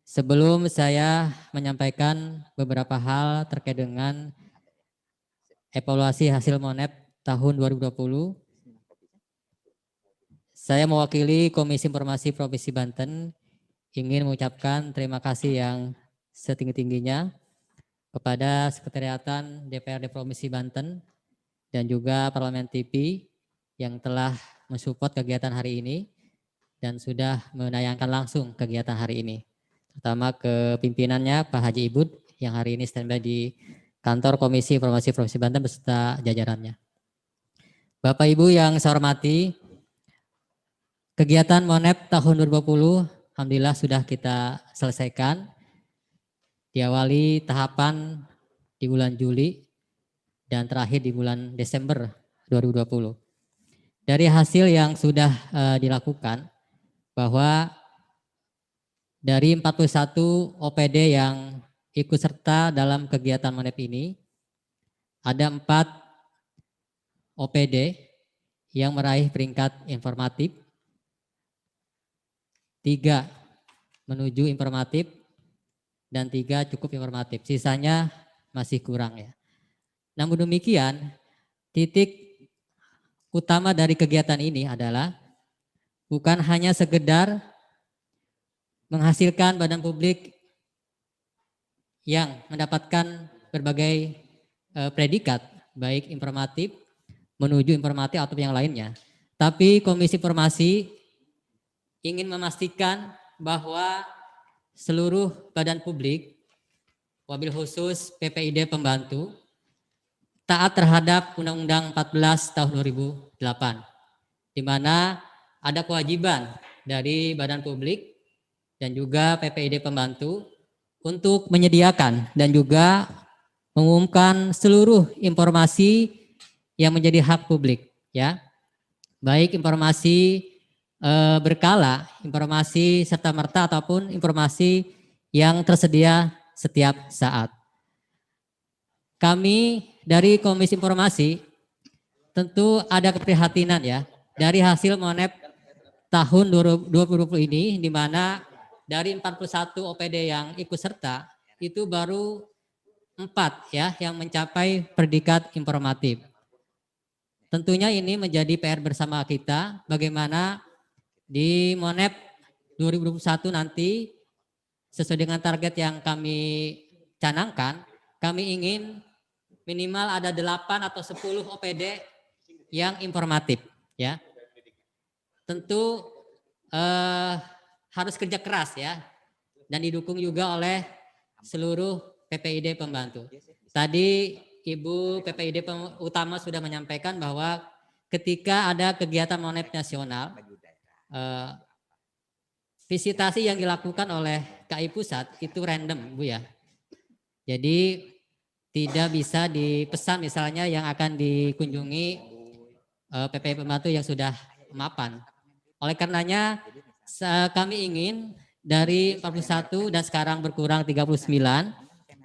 Sebelum saya menyampaikan beberapa hal terkait dengan evaluasi hasil MONEP tahun 2020, saya mewakili Komisi Informasi Provinsi Banten ingin mengucapkan terima kasih yang setinggi-tingginya kepada Sekretariatan DPRD Provinsi Banten dan juga Parlemen TV yang telah mensupport kegiatan hari ini dan sudah menayangkan langsung kegiatan hari ini. Terutama ke pimpinannya Pak Haji Ibud yang hari ini standby di kantor Komisi Informasi Provinsi Banten beserta jajarannya. Bapak Ibu yang saya hormati, kegiatan MONEP tahun 2020 alhamdulillah sudah kita selesaikan. Diawali tahapan di bulan Juli dan terakhir di bulan Desember 2020. Dari hasil yang sudah dilakukan bahwa dari 41 OPD yang ikut serta dalam kegiatan MONEP ini, ada 4 OPD yang meraih peringkat informatif, 3 menuju informatif, dan 3 cukup informatif. Sisanya masih kurang ya. Namun demikian, titik utama dari kegiatan ini adalah bukan hanya sekedar menghasilkan badan publik yang mendapatkan berbagai predikat, baik informatif, menuju informatif atau yang lainnya. Tapi Komisi Informasi ingin memastikan bahwa seluruh badan publik, wabil khusus PPID pembantu, taat terhadap Undang-Undang 14 tahun 2008, di mana ada kewajiban dari badan publik dan juga PPID pembantu untuk menyediakan dan juga mengumumkan seluruh informasi yang menjadi hak publik, ya, baik informasi berkala, informasi serta merta ataupun informasi yang tersedia setiap saat. Kami dari Komisi Informasi tentu ada keprihatinan ya dari hasil MONEP tahun 2020 ini, di mana dari 41 OPD yang ikut serta itu baru 4 ya yang mencapai predikat informatif. Tentunya ini menjadi PR bersama kita bagaimana di MONEP 2021 nanti sesuai dengan target yang kami canangkan, kami ingin minimal ada 8 atau 10 OPD yang informatif ya. Tentu harus kerja keras ya dan didukung juga oleh seluruh PPID pembantu. Tadi Ibu PPID Utama sudah menyampaikan bahwa ketika ada kegiatan MONEP nasional, visitasi yang dilakukan oleh KI Pusat itu random Bu ya. Jadi tidak bisa dipesan misalnya yang akan dikunjungi PPID pembantu yang sudah mapan. Oleh karenanya kami ingin dari 41 dan sekarang berkurang 39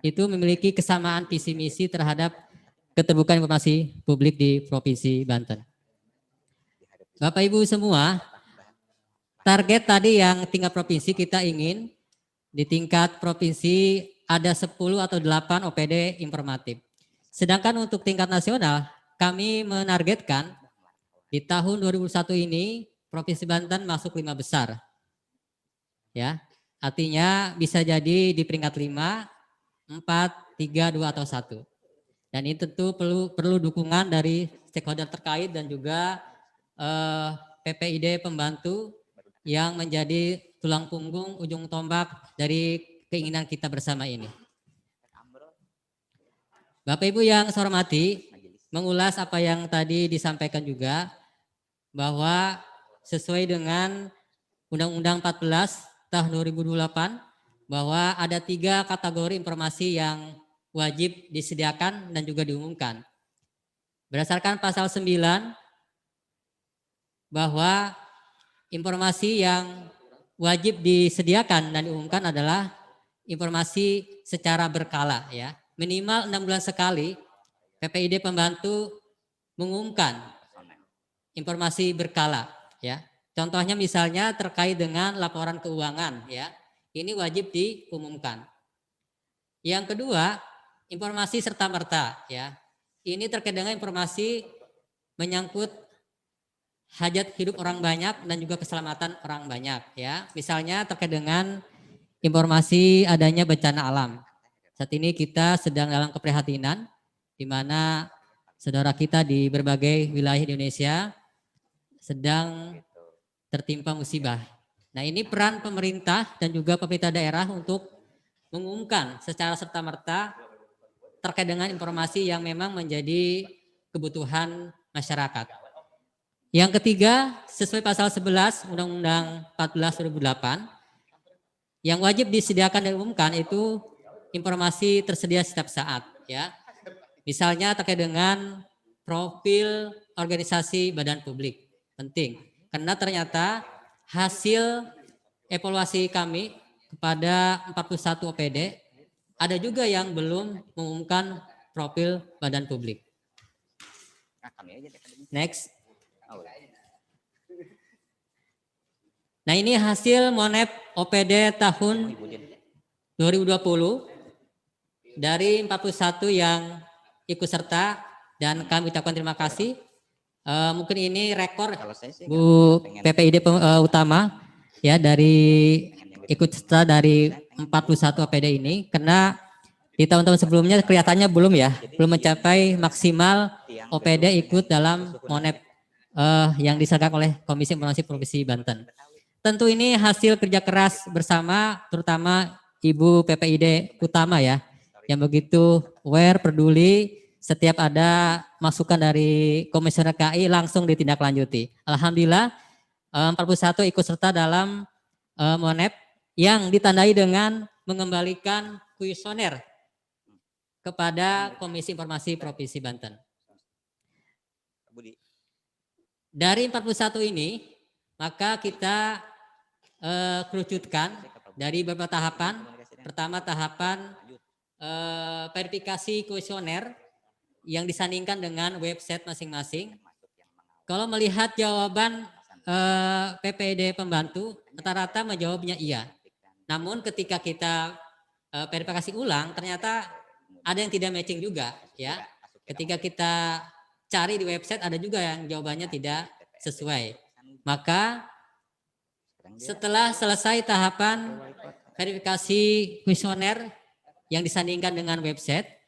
itu memiliki kesamaan visi misi terhadap keterbukaan informasi publik di Provinsi Banten. Bapak Ibu semua, target tadi yang tingkat provinsi kita ingin di tingkat provinsi ada 10 atau 8 OPD informatif. Sedangkan untuk tingkat nasional kami menargetkan di tahun 2021 ini Provinsi Banten masuk 5 besar. Ya, artinya bisa jadi di peringkat 5, 4, 3, 2 atau 1. Dan ini tentu perlu dukungan dari stakeholder terkait dan juga PPID pembantu yang menjadi tulang punggung ujung tombak dari keinginan kita bersama ini. Bapak Ibu yang saya hormati, mengulas apa yang tadi disampaikan juga bahwa sesuai dengan Undang-Undang 14 tahun 2028 bahwa ada 3 kategori informasi yang wajib disediakan dan juga diumumkan. Berdasarkan pasal 9 bahwa informasi yang wajib disediakan dan diumumkan adalah informasi secara berkala ya. Minimal 6 bulan sekali PPID pembantu mengumumkan informasi berkala ya. Contohnya misalnya terkait dengan laporan keuangan ya. Ini wajib diumumkan. Yang kedua, informasi serta-merta ya. Ini terkait dengan informasi menyangkut hajat hidup orang banyak dan juga keselamatan orang banyak ya. Misalnya terkait dengan informasi adanya bencana alam. Saat ini kita sedang dalam keprihatinan di mana saudara kita di berbagai wilayah di Indonesia sedang tertimpa musibah. Nah, ini peran pemerintah dan juga pemerintah daerah untuk mengumumkan secara serta-merta terkait dengan informasi yang memang menjadi kebutuhan masyarakat. Yang ketiga, sesuai pasal 11 Undang-Undang 14 2008, yang wajib disediakan dan diumumkan itu informasi tersedia setiap saat ya. Misalnya terkait dengan profil organisasi badan publik. Penting karena ternyata hasil evaluasi kami kepada 41 OPD ada juga yang belum mengumumkan profil badan publik. Next. Nah, ini hasil Monep OPD tahun 2020 dari 41 yang ikut serta dan kami ucapkan terima kasih. Mungkin ini rekor Bu PPID utama ya dari ikut serta dari 41 OPD ini karena di tahun-tahun sebelumnya kelihatannya belum mencapai maksimal OPD ikut dalam Monep yang diselenggarakan oleh Komisi Informasi Provinsi Banten. Tentu ini hasil kerja keras bersama terutama Ibu PPID utama ya yang begitu aware, peduli. Setiap ada masukan dari Komisioner KI langsung ditindaklanjuti. Alhamdulillah 41 ikut serta dalam Monep yang ditandai dengan mengembalikan kuesioner kepada Komisi Informasi Provinsi Banten. Dari 41 ini maka kita kerucutkan dari beberapa tahapan. Pertama tahapan verifikasi kuesioner yang disandingkan dengan website masing-masing. Kalau melihat jawaban PPID pembantu, rata-rata menjawabnya iya. Namun ketika kita verifikasi ulang, ternyata ada yang tidak matching juga, ya. Ketika kita cari di website, ada juga yang jawabannya tidak sesuai. Maka setelah selesai tahapan verifikasi kuesioner yang disandingkan dengan website,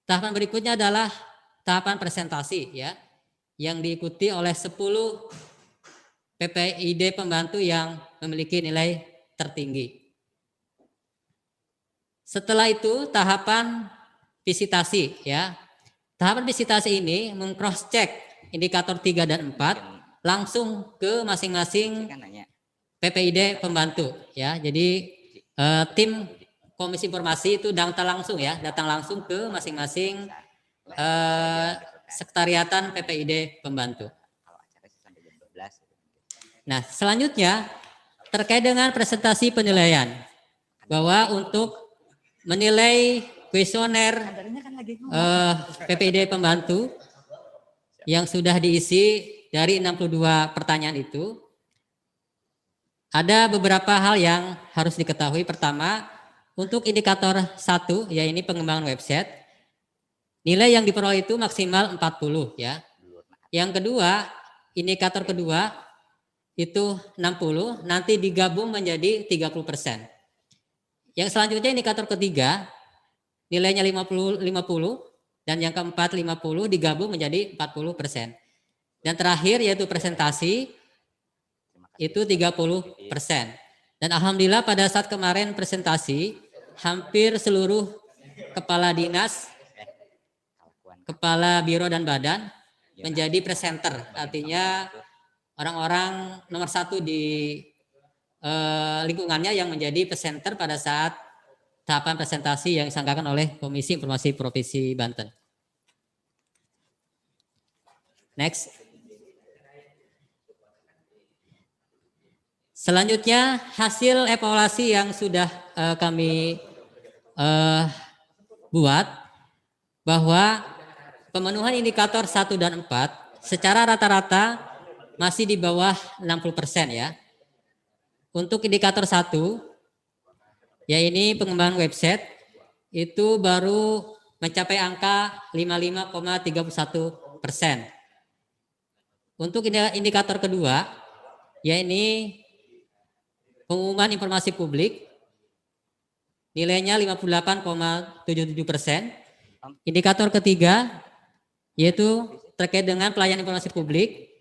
tahapan berikutnya adalah tahapan presentasi ya, yang diikuti oleh 10 PPID pembantu yang memiliki nilai tertinggi. Setelah itu tahapan visitasi ya. Tahapan visitasi ini meng-cross check indikator 3 dan 4 langsung ke masing-masing PPID pembantu ya. Jadi tim Komisi Informasi itu datang langsung ke masing-masing sekretariatan PPID pembantu. Nah, selanjutnya terkait dengan presentasi penilaian bahwa untuk menilai kuesioner PPID pembantu yang sudah diisi dari 62 pertanyaan itu, ada beberapa hal yang harus diketahui. Pertama, untuk indikator 1, yaitu pengembangan website, nilai yang diperoleh itu maksimal 40 ya. Yang kedua, indikator kedua itu 60, nanti digabung menjadi 30%. Yang selanjutnya indikator ketiga, nilainya 50 dan yang keempat 50 digabung menjadi 40%. Dan terakhir yaitu presentasi itu 30%. Dan alhamdulillah pada saat kemarin presentasi hampir seluruh kepala dinas, kepala biro dan badan menjadi presenter. Artinya orang-orang nomor 1 di lingkungannya yang menjadi presenter pada saat tahapan presentasi yang diselenggarakan oleh Komisi Informasi Provinsi Banten. Next. Selanjutnya hasil evaluasi yang sudah kami buat bahwa pemenuhan indikator 1 dan 4 secara rata-rata masih di bawah 60% ya. Untuk indikator 1, yaitu pengembangan website, itu baru mencapai angka 55,31%. Untuk indikator kedua, yaitu pengumuman informasi publik, nilainya 58,77%. Indikator ketiga, yaitu terkait dengan pelayanan informasi publik,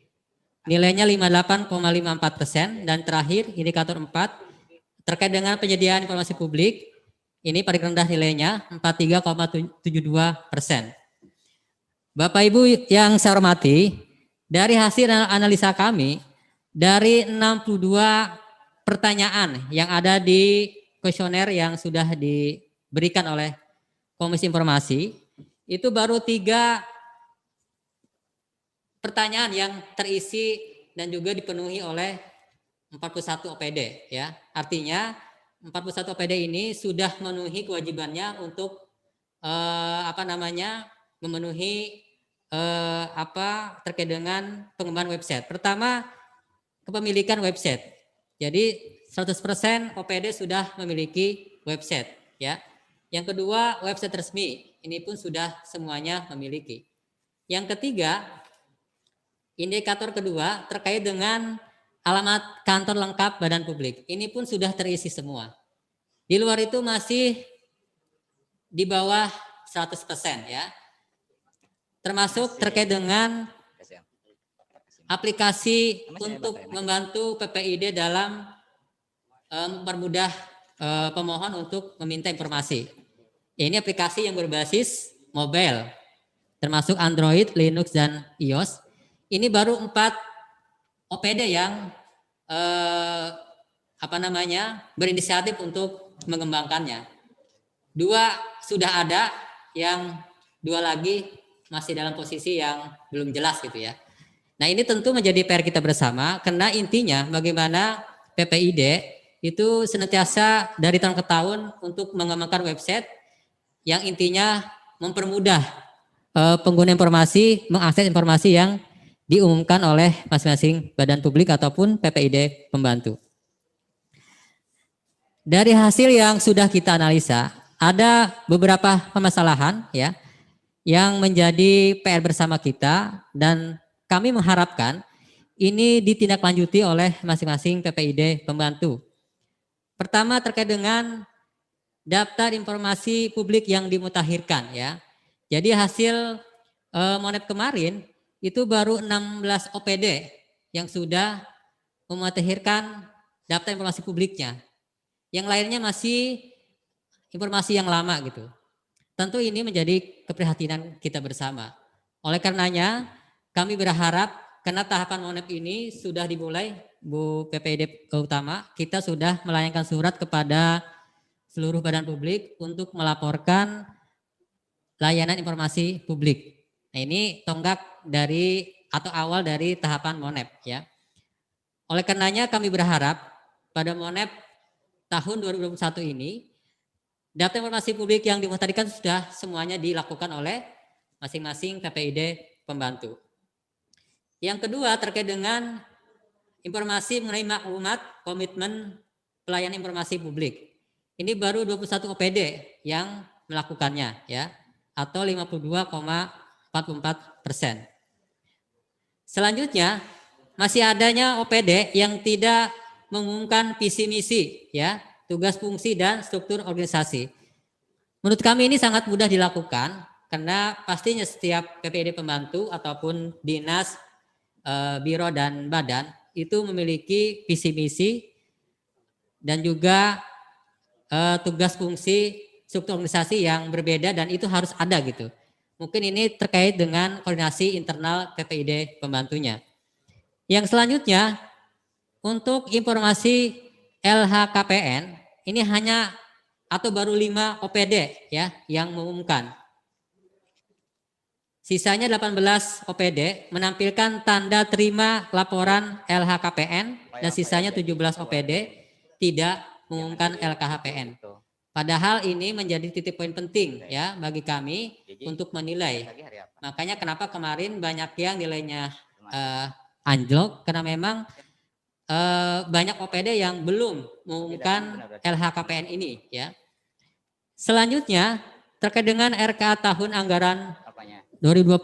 nilainya 58,54%. Dan terakhir, indikator 4, terkait dengan penyediaan informasi publik, ini paling rendah nilainya 43,72%. Bapak Ibu yang saya hormati, dari hasil analisa kami, dari 62 pertanyaan yang ada di kuesioner yang sudah diberikan oleh Komisi Informasi, itu baru 3 pertanyaan yang terisi dan juga dipenuhi oleh 41 OPD ya. Artinya 41 OPD ini sudah memenuhi kewajibannya untuk memenuhi terkait dengan pengembangan website. Pertama, kepemilikan website. Jadi 100% OPD sudah memiliki website ya. Yang kedua, website resmi. Ini pun sudah semuanya memiliki. Yang ketiga, indikator kedua terkait dengan alamat kantor lengkap badan publik. Ini pun sudah terisi semua. Di luar itu masih di bawah 100% ya. Termasuk terkait dengan aplikasi untuk membantu PPID dalam mempermudah pemohon untuk meminta informasi. Ini aplikasi yang berbasis mobile, termasuk Android, Linux, dan iOS. Ini baru 4 OPD yang berinisiatif untuk mengembangkannya. 2 sudah ada, yang 2 lagi masih dalam posisi yang belum jelas gitu ya. Nah ini tentu menjadi PR kita bersama, karena intinya bagaimana PPID itu senantiasa dari tahun ke tahun untuk mengembangkan website yang intinya mempermudah pengguna informasi mengakses informasi yang diumumkan oleh masing-masing badan publik ataupun PPID pembantu. Dari hasil yang sudah kita analisa, ada beberapa permasalahan ya yang menjadi PR bersama kita, dan kami mengharapkan ini ditindaklanjuti oleh masing-masing PPID pembantu. Pertama, terkait dengan daftar informasi publik yang dimutakhirkan ya. Jadi hasil Monep kemarin itu baru 16 OPD yang sudah memutakhirkan daftar informasi publiknya. Yang lainnya masih informasi yang lama gitu. Tentu ini menjadi keprihatinan kita bersama. Oleh karenanya kami berharap, karena tahapan Monep ini sudah dimulai, Bu PPID Utama, kita sudah melayangkan surat kepada seluruh badan publik untuk melaporkan layanan informasi publik. Nah ini tonggak dari atau awal dari tahapan Monep ya. Oleh karenanya kami berharap pada Monep tahun 2021 ini daftar informasi publik yang dimutakhirkan sudah semuanya dilakukan oleh masing-masing PPID pembantu. Yang kedua terkait dengan informasi mengenai maklumat komitmen pelayanan informasi publik. Ini baru 21 OPD yang melakukannya ya, atau 52,44%. Selanjutnya masih adanya OPD yang tidak mengumumkan visi misi ya, tugas fungsi dan struktur organisasi. Menurut kami ini sangat mudah dilakukan karena pastinya setiap PPID pembantu ataupun dinas, biro dan badan itu memiliki visi misi dan juga tugas fungsi struktur organisasi yang berbeda dan itu harus ada gitu. Mungkin ini terkait dengan koordinasi internal PPID pembantunya. Yang selanjutnya untuk informasi LHKPN ini hanya atau baru 5 OPD ya yang mengumumkan. Sisanya 18 OPD menampilkan tanda terima laporan LHKPN dan sisanya 17 OPD tidak mengumumkan LKHPN. Padahal ini menjadi titik poin penting ya bagi kami untuk menilai. Makanya kenapa kemarin banyak yang nilainya anjlok karena memang banyak OPD yang belum mengumumkan LHKPN ini ya. Selanjutnya terkait dengan RKA tahun anggaran 2020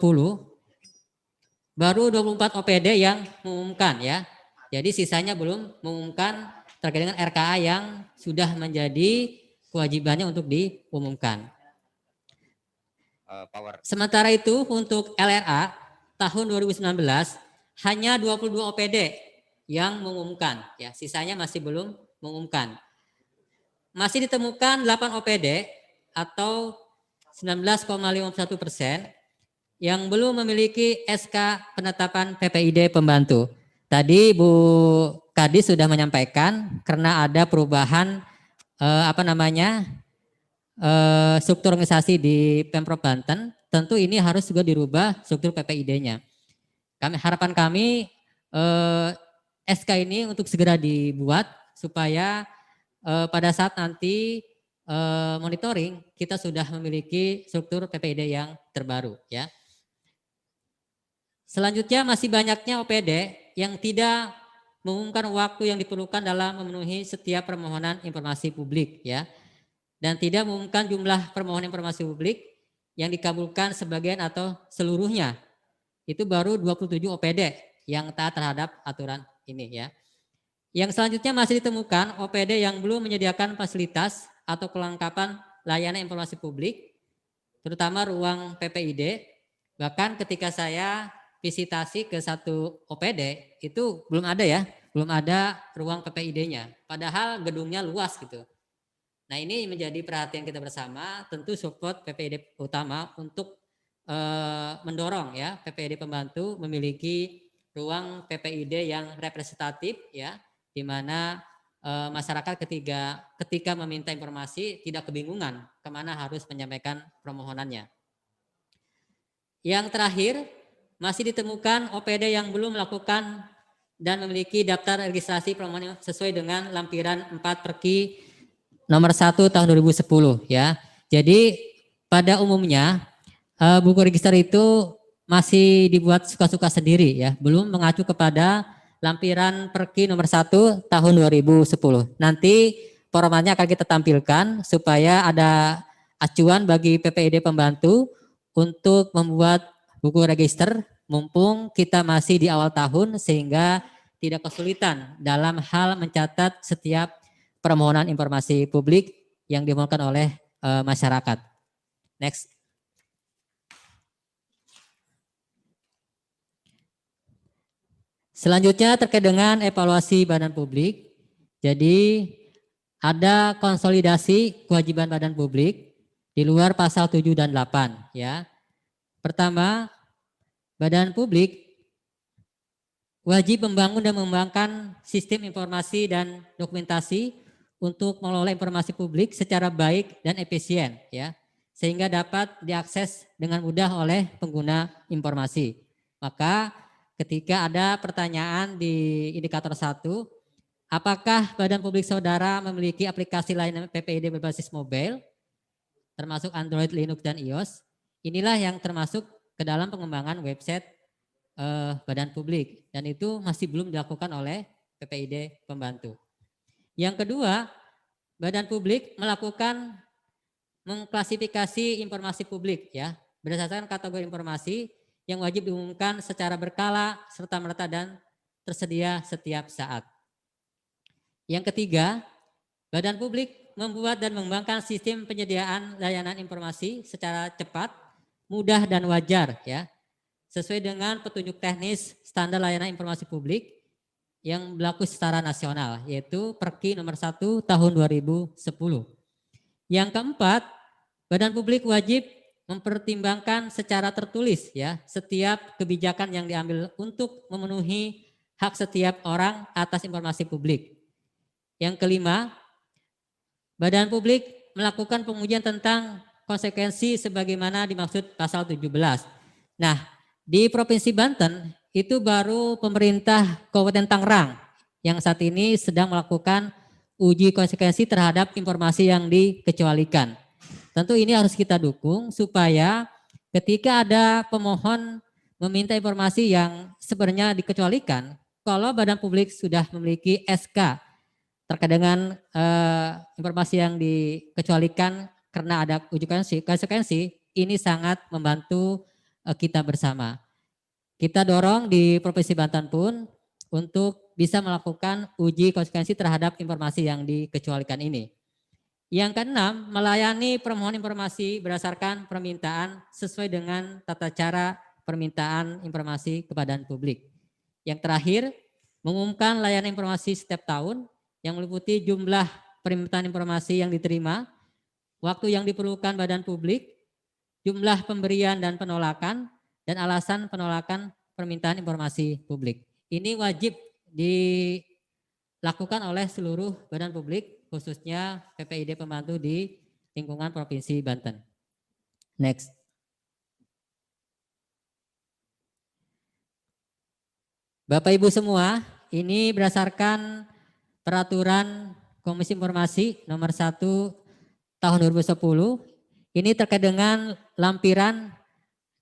baru 24 OPD yang mengumumkan ya. Jadi sisanya belum mengumumkan terkait dengan RKA yang sudah menjadi kewajibannya untuk diumumkan. Sementara itu untuk LRA tahun 2019 hanya 22 OPD yang mengumumkan ya, sisanya masih belum mengumumkan. Masih ditemukan 8 OPD atau 19,51% yang belum memiliki SK penetapan PPID pembantu. Tadi Bu Kadis sudah menyampaikan karena ada perubahan struktur organisasi di Pemprov Banten, tentu ini harus juga dirubah struktur PPID-nya. Harapan kami SK ini untuk segera dibuat supaya pada saat nanti monitoring kita sudah memiliki struktur PPID yang terbaru ya. Selanjutnya masih banyaknya OPD yang tidak mengumumkan waktu yang diperlukan dalam memenuhi setiap permohonan informasi publik ya. Dan tidak mengumumkan jumlah permohonan informasi publik yang dikabulkan sebagian atau seluruhnya. Itu baru 27 OPD yang taat terhadap aturan ini ya. Yang selanjutnya masih ditemukan OPD yang belum menyediakan fasilitas atau kelengkapan layanan informasi publik, terutama ruang PPID. Bahkan ketika saya visitasi ke satu OPD itu belum ada ya, belum ada ruang PPID-nya. Padahal gedungnya luas gitu. Nah ini menjadi perhatian kita bersama, tentu support PPID utama untuk mendorong ya PPID pembantu memiliki ruang PPID yang representatif ya, di mana masyarakat ketika meminta informasi tidak kebingungan kemana harus menyampaikan permohonannya. Yang terakhir masih ditemukan OPD yang belum melakukan dan memiliki daftar registrasi permohonan sesuai dengan lampiran 4/Perki nomor 1 tahun 2010 ya. Jadi pada umumnya buku register itu masih dibuat suka-suka sendiri ya, belum mengacu kepada lampiran Perki nomor 1 tahun 2010. Nanti formatnya akan kita tampilkan supaya ada acuan bagi PPID pembantu untuk membuat buku register mumpung kita masih di awal tahun sehingga tidak kesulitan dalam hal mencatat setiap permohonan informasi publik yang dimohonkan oleh masyarakat. Next. Selanjutnya terkait dengan evaluasi badan publik. Jadi ada konsolidasi kewajiban badan publik di luar pasal 7 dan 8 ya. Pertama, badan publik wajib membangun dan mengembangkan sistem informasi dan dokumentasi untuk mengelola informasi publik secara baik dan efisien ya, sehingga dapat diakses dengan mudah oleh pengguna informasi. Maka ketika ada pertanyaan di indikator 1, apakah badan publik saudara memiliki aplikasi layanan PPID berbasis mobile termasuk Android, Linux dan iOS? Inilah yang termasuk ke dalam pengembangan website badan publik, dan itu masih belum dilakukan oleh PPID pembantu. Yang kedua, badan publik melakukan mengklasifikasi informasi publik ya berdasarkan kategori informasi yang wajib diumumkan secara berkala, serta merta dan tersedia setiap saat. Yang ketiga, badan publik membuat dan mengembangkan sistem penyediaan layanan informasi secara cepat, mudah dan wajar ya, sesuai dengan petunjuk teknis standar layanan informasi publik yang berlaku secara nasional, yaitu Perki nomor 1 tahun 2010. Yang keempat, badan publik wajib mempertimbangkan secara tertulis ya setiap kebijakan yang diambil untuk memenuhi hak setiap orang atas informasi publik. Yang kelima, badan publik melakukan pengujian tentang konsekuensi sebagaimana dimaksud pasal 17. Nah, di Provinsi Banten itu baru pemerintah Kabupaten Tangerang yang saat ini sedang melakukan uji konsekuensi terhadap informasi yang dikecualikan. Tentu ini harus kita dukung supaya ketika ada pemohon meminta informasi yang sebenarnya dikecualikan, kalau badan publik sudah memiliki SK terkait dengan informasi yang dikecualikan karena ada uji konsekuensi, ini sangat membantu kita bersama. Kita dorong di Provinsi Banten pun untuk bisa melakukan uji konsekuensi terhadap informasi yang dikecualikan ini. Yang keenam, melayani permohonan informasi berdasarkan permintaan sesuai dengan tata cara permintaan informasi kepada publik. Yang terakhir, mengumumkan layanan informasi setiap tahun yang meliputi jumlah permintaan informasi yang diterima, waktu yang diperlukan badan publik, jumlah pemberian dan penolakan, dan alasan penolakan permintaan informasi publik. Ini wajib dilakukan oleh seluruh badan publik, khususnya PPID pembantu di lingkungan Provinsi Banten. Next. Bapak Ibu semua, ini berdasarkan peraturan Komisi Informasi nomor 1 tahun 2010, ini terkait dengan lampiran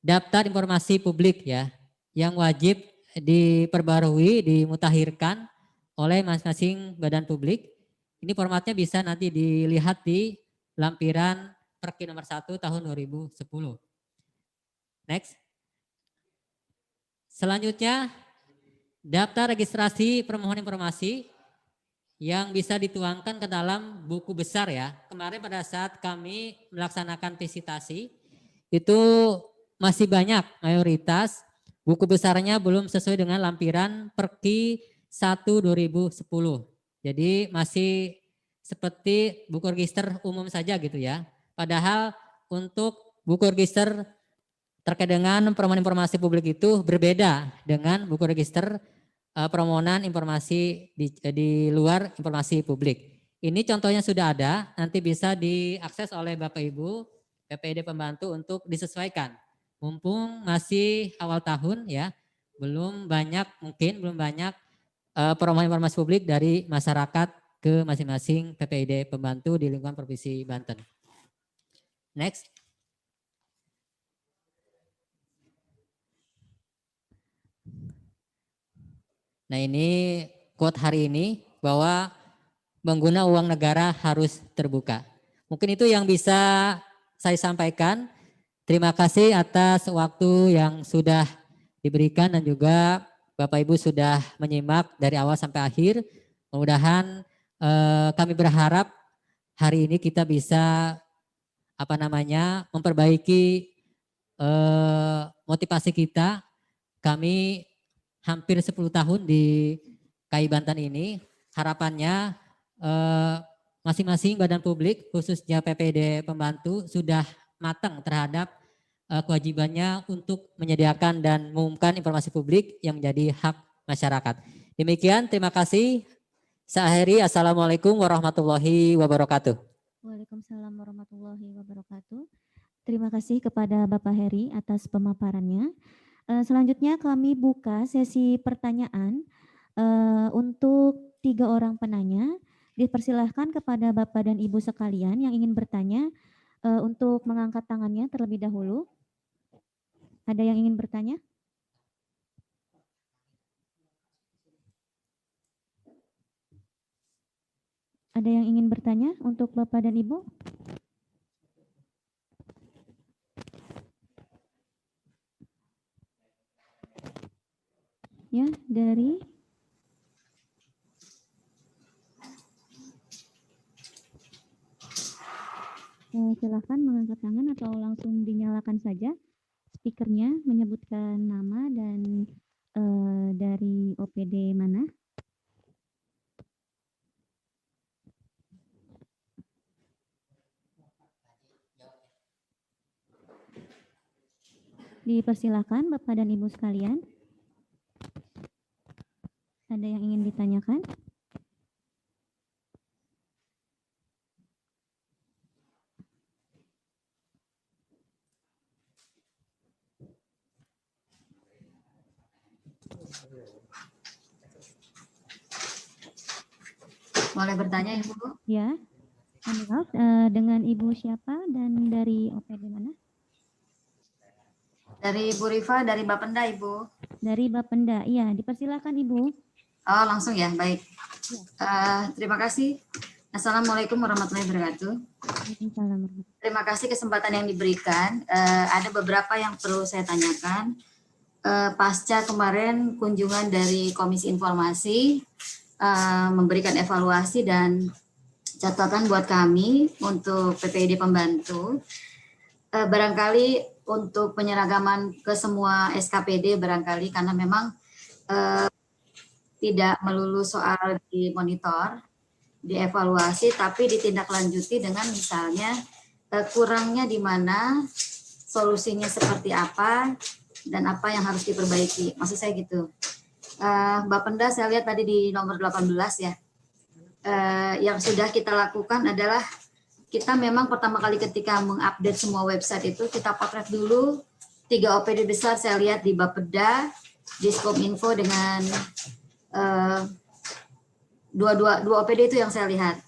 daftar informasi publik ya, yang wajib diperbarui, dimutakhirkan oleh masing-masing badan publik. Ini formatnya bisa nanti dilihat di lampiran Perki nomor 1 tahun 2010. Next. Selanjutnya, daftar registrasi permohonan informasi yang bisa dituangkan ke dalam buku besar ya. Kemarin pada saat kami melaksanakan visitasi, itu masih banyak, mayoritas buku besarnya belum sesuai dengan lampiran Perki 1 2010. Jadi masih seperti buku register umum saja gitu ya. Padahal untuk buku register terkait dengan permohonan informasi publik itu berbeda dengan buku register permohonan informasi di luar informasi publik. Ini contohnya sudah ada, nanti bisa diakses oleh Bapak Ibu PPID pembantu untuk disesuaikan. Mumpung masih awal tahun ya, belum banyak permohonan informasi publik dari masyarakat ke masing-masing PPID pembantu di lingkungan Provinsi Banten. Next. Nah ini quote hari ini bahwa pengguna uang negara harus terbuka. Mungkin itu yang bisa saya sampaikan. Terima kasih atas waktu yang sudah diberikan dan juga Bapak Ibu sudah menyimak dari awal sampai akhir. Mudah-mudahan kami berharap hari ini kita bisa memperbaiki motivasi kita. Kami hampir 10 tahun di KAI Banten ini, harapannya masing-masing badan publik khususnya PPID pembantu sudah matang terhadap kewajibannya untuk menyediakan dan mengumumkan informasi publik yang menjadi hak masyarakat. Demikian, terima kasih. Saya akhiri, Assalamualaikum warahmatullahi wabarakatuh. Waalaikumsalam warahmatullahi wabarakatuh. Terima kasih kepada Bapak Heri atas pemaparannya. Selanjutnya kami buka sesi pertanyaan untuk 3 orang penanya. Dipersilahkan kepada Bapak dan Ibu sekalian yang ingin bertanya untuk mengangkat tangannya terlebih dahulu. Ada yang ingin bertanya? Ada yang ingin bertanya untuk Bapak dan Ibu? Ya, dari silakan mengangkat tangan atau langsung dinyalakan saja speakernya, menyebutkan nama dan dari OPD mana. Dipersilakan Bapak dan Ibu sekalian. Ada yang ingin ditanyakan? Boleh bertanya Ibu? Ya, maaf, dengan Ibu siapa dan dari OPD mana? Dari Bu Rifa, dari Bapenda Ibu. Dari Bapenda, iya, dipersilakan Ibu. Oh langsung ya, baik. Terima kasih. Assalamualaikum warahmatullahi wabarakatuh. Waalaikumsalam. Terima kasih kesempatan yang diberikan. Ada beberapa yang perlu saya tanyakan. Pasca kemarin kunjungan dari Komisi Informasi memberikan evaluasi dan catatan buat kami untuk PPID pembantu. Barangkali untuk penyeragaman ke semua SKPD barangkali karena memang tidak melulu soal di monitor, dievaluasi, tapi ditindaklanjuti dengan misalnya kurangnya di mana, solusinya seperti apa, dan apa yang harus diperbaiki. Maksud saya gitu. Bapenda saya lihat tadi di nomor 18 ya. Yang sudah kita lakukan adalah kita memang pertama kali ketika mengupdate semua website itu kita potret dulu 3 OPD besar saya lihat di Bapeda, Diskominfo dengan dua OPD itu yang saya lihat.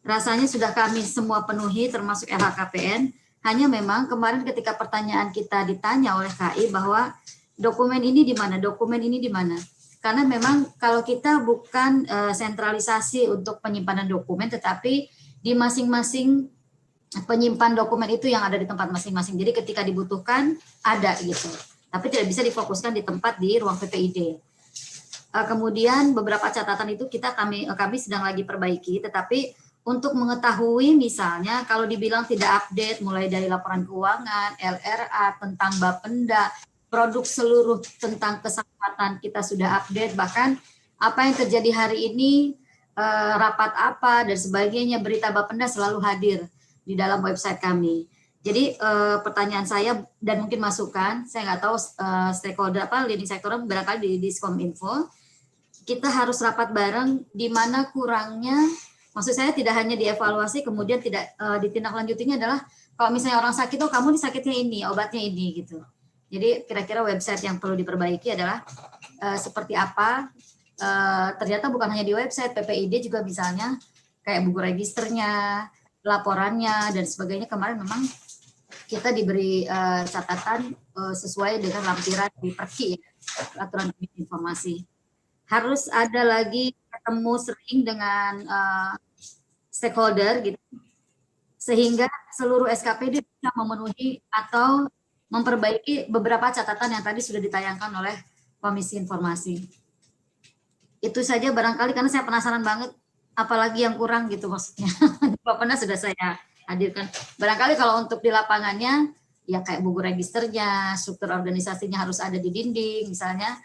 Rasanya sudah kami semua penuhi termasuk LHKPN. Hanya memang kemarin ketika pertanyaan kita ditanya oleh KI bahwa dokumen ini di mana, dokumen ini di mana. Karena memang kalau kita bukan sentralisasi untuk penyimpanan dokumen, tetapi di masing-masing penyimpan dokumen itu yang ada di tempat masing-masing. Jadi ketika dibutuhkan ada gitu. Tapi tidak bisa difokuskan di tempat di ruang PPID. Kemudian beberapa catatan itu kami sedang lagi perbaiki, tetapi untuk mengetahui misalnya kalau dibilang tidak update mulai dari laporan keuangan, LRA, tentang Bapenda, produk seluruh tentang kesehatan kita sudah update, bahkan apa yang terjadi hari ini, rapat apa dan sebagainya, berita Bapenda selalu hadir di dalam website kami. Jadi pertanyaan saya dan mungkin masukan, saya nggak tahu stakeholder leading sektoral barangkali di Diskominfo, kita harus rapat bareng di mana kurangnya, maksud saya tidak hanya dievaluasi kemudian tidak ditindaklanjutinya adalah kalau misalnya orang sakit, oh kamu nih sakitnya ini, obatnya ini gitu. Jadi kira-kira website yang perlu diperbaiki adalah seperti apa, ternyata bukan hanya di website, PPID juga misalnya kayak buku registernya, laporannya dan sebagainya. Kemarin memang kita diberi catatan sesuai dengan lampiran di Perki, Peraturan Informasi. Harus ada lagi ketemu sering dengan stakeholder gitu, sehingga seluruh SKPD bisa memenuhi atau memperbaiki beberapa catatan yang tadi sudah ditayangkan oleh Komisi Informasi. Itu saja barangkali karena saya penasaran banget apalagi yang kurang gitu maksudnya. Bapenda sudah saya hadirkan. Barangkali kalau untuk di lapangannya ya kayak buku registernya, struktur organisasinya harus ada di dinding misalnya,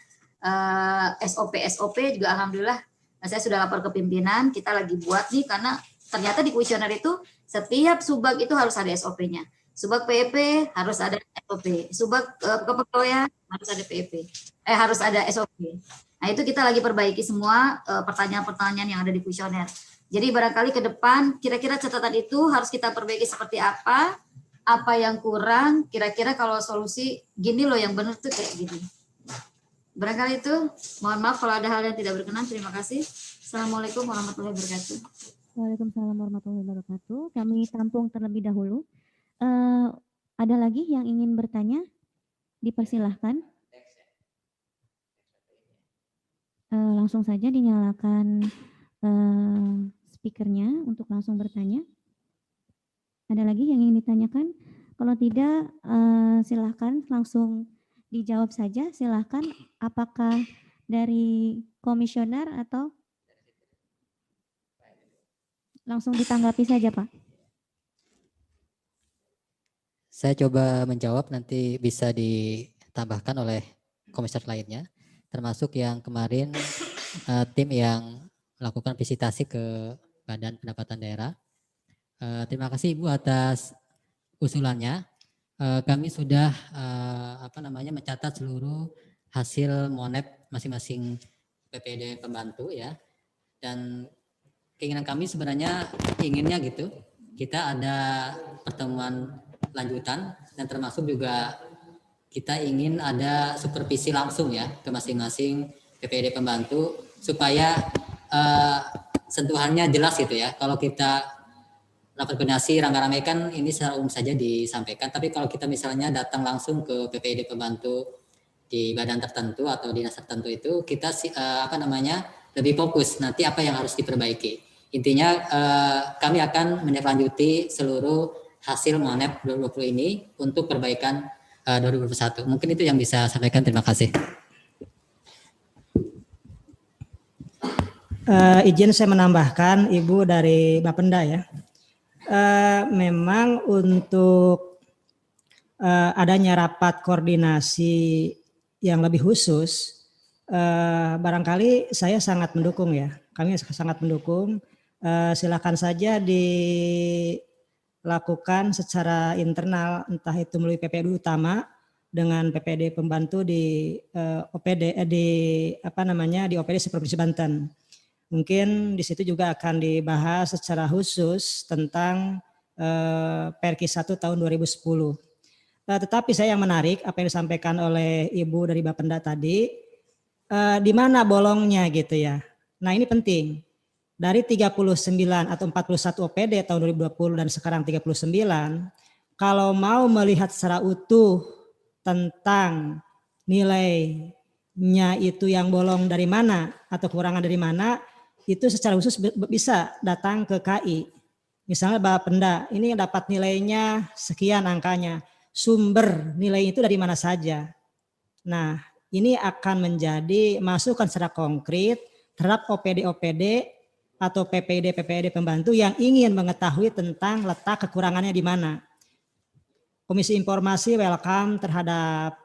SOP juga alhamdulillah saya sudah lapor ke pimpinan, kita lagi buat nih karena ternyata di kuesioner itu setiap subag itu harus ada SOP-nya. Subag PEP harus ada SOP, subag kepegawaian harus ada PEP, harus ada SOP. Nah itu kita lagi perbaiki semua pertanyaan-pertanyaan yang ada di kuesioner. Jadi barangkali ke depan kira-kira catatan itu harus kita perbaiki seperti apa yang kurang, kira-kira kalau solusi gini loh yang benar tuh kayak gini. Barangkali itu, mohon maaf kalau ada hal yang tidak berkenan. Terima kasih. Assalamualaikum warahmatullahi wabarakatuh. Waalaikumsalam warahmatullahi wabarakatuh. Kami tampung terlebih dahulu. Ada lagi yang ingin bertanya? Dipersilahkan. Langsung saja dinyalakan speakernya untuk langsung bertanya. Ada lagi yang ingin ditanyakan? Kalau tidak, silahkan langsung dijawab saja. Silahkan, apakah dari komisioner atau langsung ditanggapi saja, Pak? Saya coba menjawab, nanti bisa ditambahkan oleh komisioner lainnya, termasuk yang kemarin tim yang melakukan visitasi ke Badan Pendapatan Daerah. Terima kasih Ibu atas usulannya. Kami sudah mencatat seluruh hasil monep masing-masing PPD pembantu ya. Dan keinginan kami sebenarnya inginnya gitu, kita ada pertemuan lanjutan dan termasuk juga kita ingin ada supervisi langsung ya ke masing-masing PPD pembantu supaya sentuhannya jelas gitu ya. Kalau kita rapat koordinasi rame-rame kan ini secara umum saja disampaikan, tapi kalau kita misalnya datang langsung ke PPD pembantu di badan tertentu atau dinas tertentu itu kita lebih fokus nanti apa yang harus diperbaiki. Intinya kami akan menindaklanjuti seluruh hasil monep 2020 ini untuk perbaikan 2021. Mungkin itu yang bisa saya sampaikan. Terima kasih. Izin saya menambahkan, Ibu dari Bapenda ya. Memang untuk adanya rapat koordinasi yang lebih khusus, barangkali saya sangat mendukung ya. Kami sangat mendukung. Silakan saja dilakukan secara internal, entah itu melalui PPD utama dengan PPD pembantu di OPD di OPD Provinsi Banten. Mungkin di situ juga akan dibahas secara khusus tentang Perki 1 tahun 2010. Tetapi saya yang menarik apa yang disampaikan oleh Ibu dari Bapenda tadi, di mana bolongnya gitu ya. Nah ini penting. Dari 39 atau 41 OPD tahun 2020 dan sekarang 39, kalau mau melihat secara utuh tentang nilainya itu yang bolong dari mana atau kekurangan dari mana, itu secara khusus bisa datang ke KI. Misalnya Bapenda, ini dapat nilainya sekian angkanya. Sumber nilai itu dari mana saja. Nah, ini akan menjadi masukan secara konkret terhadap OPD-OPD atau PPD pembantu yang ingin mengetahui tentang letak kekurangannya di mana. Komisi Informasi welcome terhadap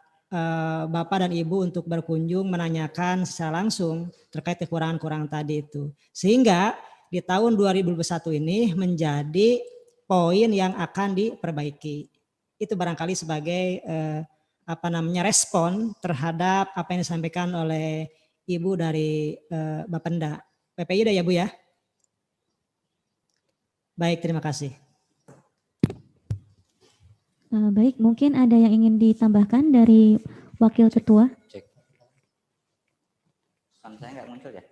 Bapak dan Ibu untuk berkunjung menanyakan secara langsung terkait kekurangan-kekurangan tadi itu. Sehingga di tahun 2021 ini menjadi poin yang akan diperbaiki. Itu barangkali sebagai respon terhadap apa yang disampaikan oleh Ibu dari Bapenda. PPI ya Bu ya. Baik, terima kasih. Baik, mungkin ada yang ingin ditambahkan dari Wakil Ketua. Cek. Sound saya nggak muncul ya?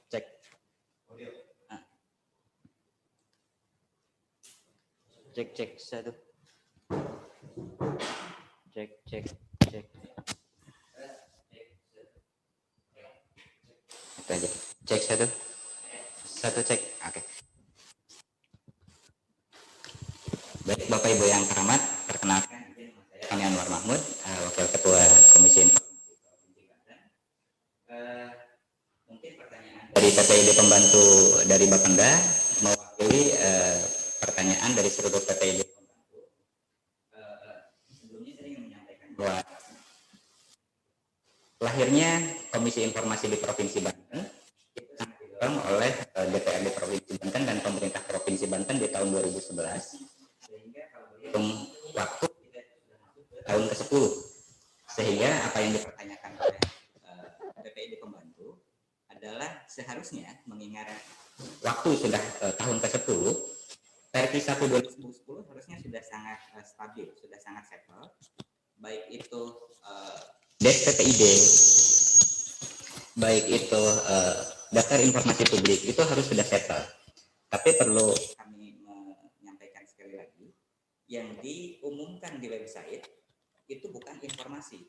Cek. Cek satu. Cek. Itu aja. Cek satu. Satu cek. Oke. Baik Bapak Ibu yang terhormat, perkenalkan kami Anwar Mahmud, Wakil Ketua Komisi Informasi. Mungkin pertanyaan dari PPD pembantu dari Bapenda mewakili pertanyaan dari seluruh PPD pembantu. Sebelumnya saya ingin menyampaikan bahwa lahirnya Komisi Informasi di Provinsi Banten itu sangat didorong oleh DPRD Provinsi Banten dan pemerintah Provinsi Banten di tahun 2011. Sehingga kalau berhitung waktu kita sudah masuk ke tahun ke-10. Sehingga apa yang dipertanyakan oleh PPD pembantu adalah seharusnya mengingat waktu sudah tahun ke-10, Perki 1 2010 harusnya sudah sangat stabil, sudah sangat settle. Baik itu DPPID, baik itu daftar informasi publik, itu harus sudah settle. Tapi perlu kami menyampaikan sekali lagi, yang diumumkan di website itu bukan informasi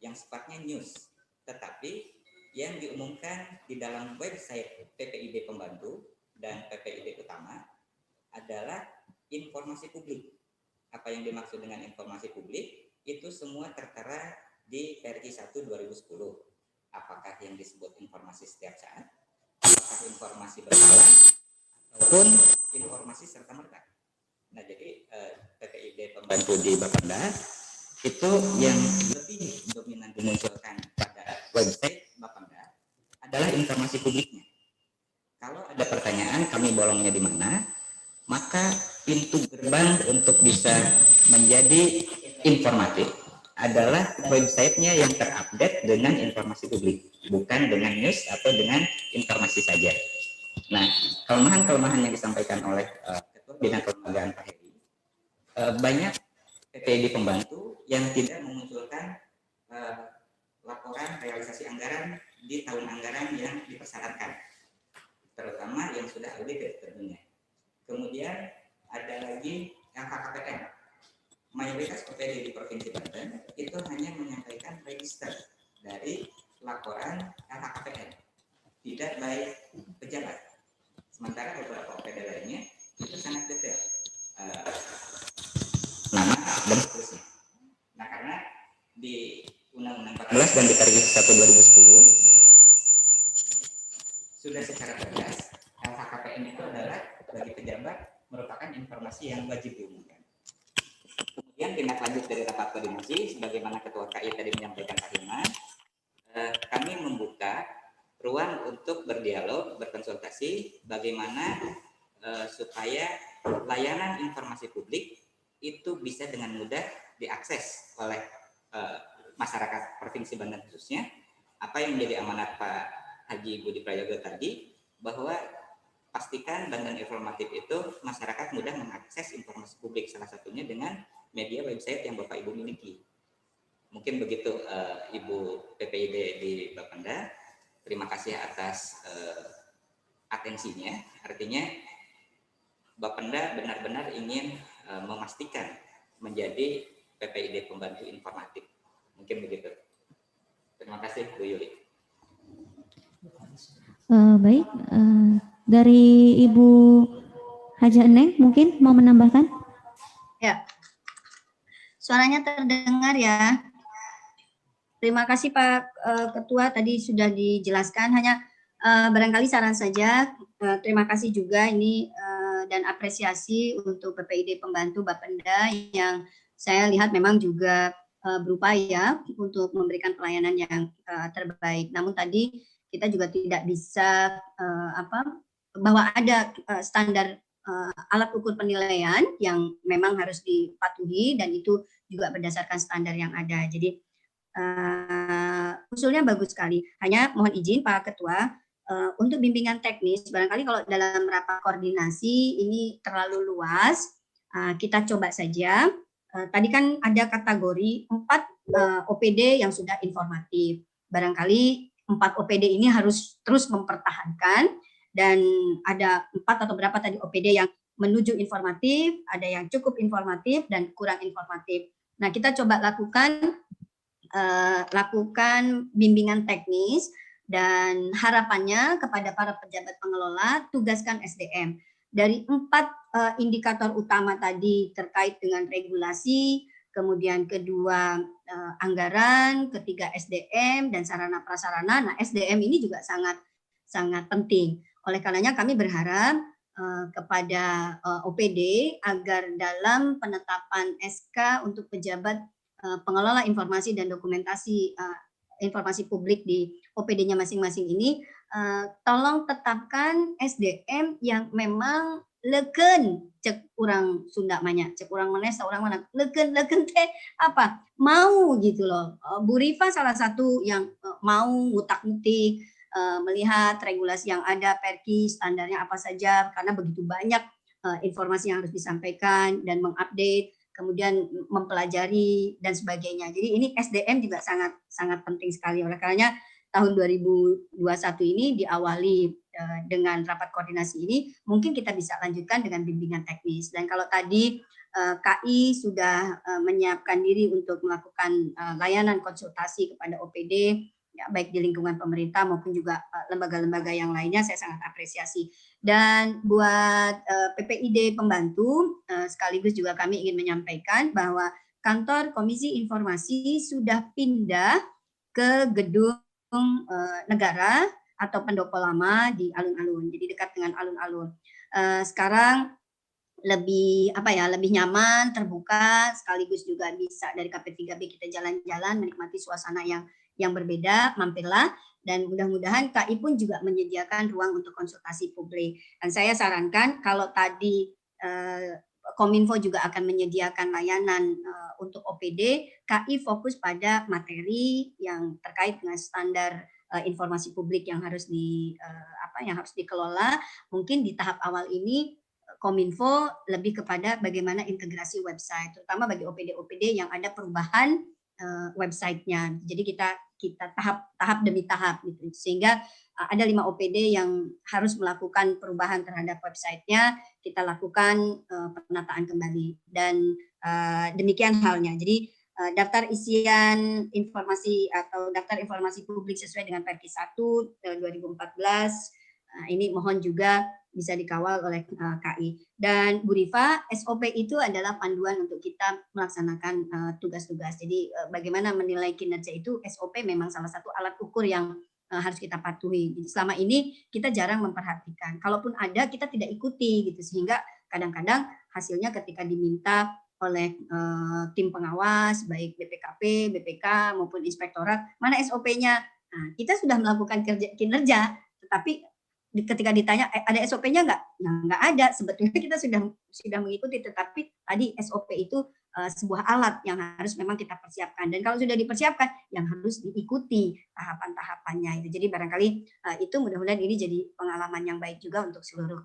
yang sifatnya news, tetapi yang diumumkan di dalam website PPID Pembantu dan PPID Utama adalah informasi publik. Apa yang dimaksud dengan informasi publik? Itu semua tertera di RI 1 2010. Apakah yang disebut informasi setiap saat, apakah informasi berkala, ataupun informasi serta-merta. Nah, jadi PPID Pembantu di Bapenda itu yang lebih dominan dimunculkan pada website Bapenda adalah informasi publiknya. Kalau ada pertanyaan kami bolongnya di mana, maka pintu gerbang untuk bisa menjadi informatif adalah websitenya yang terupdate dengan informasi publik, bukan dengan news atau dengan informasi saja. Nah, kelemahan-kelemahan yang disampaikan oleh Ketua Bidang Kelembagaan Pak Heri, banyak PPID Pembantu yang tidak memunculkan laporan realisasi anggaran di tahun anggaran yang dipersyaratkan, terutama yang sudah audit tentunya. Kemudian ada lagi LHKPN. Mayoritas OPD di Provinsi Banten itu hanya menyampaikan register dari laporan LHKPN, tidak baik pejabat. Sementara beberapa OPD lainnya itu sangat detail, nama dan seterusnya. Nah, karena di Undang-Undang 14 dan di RI 1 2010 sudah secara tegas LHKPN itu adalah bagi pejabat merupakan informasi yang wajib diumumkan. Kemudian tindak lanjut dari rapat koordinasi, sebagaimana Ketua KI tadi menyampaikan Pak Hilman, kami membuka ruang untuk berdialog, berkonsultasi, bagaimana supaya layanan informasi publik itu bisa dengan mudah diakses oleh masyarakat Provinsi Banten khususnya. Apa yang menjadi amanat Pak Haji Budi Prayogo tadi, bahwa pastikan Banten Informatif itu masyarakat mudah mengakses informasi publik, salah satunya dengan media website yang Bapak Ibu miliki. Mungkin begitu Ibu PPID di Bapenda. Terima kasih atas atensinya. Artinya Bapenda benar-benar ingin memastikan menjadi PPID Pembantu Informatif. Mungkin begitu. Terima kasih Bu Yuli. Baik, dari Ibu Haja Eneng mungkin mau menambahkan? Ya, suaranya terdengar ya. Terima kasih Pak Ketua, tadi sudah dijelaskan. Hanya barangkali saran saja, terima kasih juga ini dan apresiasi untuk PPID Pembantu Bapenda yang saya lihat memang juga berupaya untuk memberikan pelayanan yang terbaik. Namun tadi kita juga tidak bisa bahwa ada standar alat ukur penilaian yang memang harus dipatuhi dan itu juga berdasarkan standar yang ada. Jadi usulnya bagus sekali. Hanya mohon izin Pak Ketua, untuk bimbingan teknis, barangkali kalau dalam rapat koordinasi ini terlalu luas, kita coba saja. Tadi kan ada kategori 4 OPD yang sudah informatif. Barangkali 4 OPD ini harus terus mempertahankan, dan ada 4 atau berapa tadi OPD yang menuju informatif, ada yang cukup informatif dan kurang informatif. Nah, kita coba lakukan bimbingan teknis, dan harapannya kepada para pejabat pengelola, tugaskan SDM. Dari 4 indikator utama tadi terkait dengan regulasi, kemudian kedua anggaran, ketiga SDM dan sarana prasarana. Nah, SDM ini juga sangat penting. Oleh karenanya kami berharap kepada OPD agar dalam penetapan SK untuk pejabat pengelola informasi dan dokumentasi informasi publik di OPD-nya masing-masing ini, tolong tetapkan SDM yang memang leken, cek urang Sunda manya, cek urang mana, seorang mana, leken teh apa, mau gitu loh. Bu Rifa salah satu yang mau ngutak-ngutik, melihat regulasi yang ada, perki, standarnya apa saja, karena begitu banyak informasi yang harus disampaikan dan mengupdate, kemudian mempelajari dan sebagainya. Jadi ini SDM juga sangat penting sekali. Oleh karenanya tahun 2021 ini diawali dengan rapat koordinasi ini, mungkin kita bisa lanjutkan dengan bimbingan teknis. Dan kalau tadi KI sudah menyiapkan diri untuk melakukan layanan konsultasi kepada OPD, ya, baik di lingkungan pemerintah maupun juga lembaga-lembaga yang lainnya, saya sangat apresiasi. Dan buat PPID pembantu, sekaligus juga kami ingin menyampaikan bahwa kantor Komisi Informasi sudah pindah ke gedung negara atau pendopo lama di alun-alun, jadi dekat dengan alun-alun. Sekarang lebih lebih nyaman, terbuka, sekaligus juga bisa dari KP3B kita jalan-jalan menikmati suasana yang berbeda, mampirlah, dan mudah-mudahan KI pun juga menyediakan ruang untuk konsultasi publik. Dan saya sarankan kalau tadi Kominfo juga akan menyediakan layanan untuk OPD, KI fokus pada materi yang terkait dengan standar informasi publik yang harus dikelola. Mungkin di tahap awal ini Kominfo lebih kepada bagaimana integrasi website, terutama bagi OPD-OPD yang ada perubahan websitenya. Jadi kita tahap demi tahap gitu, sehingga ada 5 OPD yang harus melakukan perubahan terhadap websitenya, kita lakukan penataan kembali, dan demikian halnya. Jadi daftar isian informasi atau daftar informasi publik sesuai dengan Perki 1 2014 ini mohon juga bisa dikawal oleh KI. Dan Bu Rifa, SOP itu adalah panduan untuk kita melaksanakan tugas-tugas. Jadi bagaimana menilai kinerja itu, SOP memang salah satu alat ukur yang harus kita patuhi. Jadi selama ini kita jarang memperhatikan. Kalaupun ada, kita tidak ikuti gitu, sehingga kadang-kadang hasilnya ketika diminta oleh tim pengawas, baik BPKP, BPK maupun inspektorat, mana SOP-nya? Nah, kita sudah melakukan kinerja, tetapi ketika ditanya ada SOP-nya nggak? Nah, nggak ada. Sebetulnya kita sudah mengikuti, tetapi tadi SOP itu sebuah alat yang harus memang kita persiapkan. Dan kalau sudah dipersiapkan, yang harus diikuti tahapan-tahapannya itu. Jadi barangkali itu mudah-mudahan ini jadi pengalaman yang baik juga untuk seluruh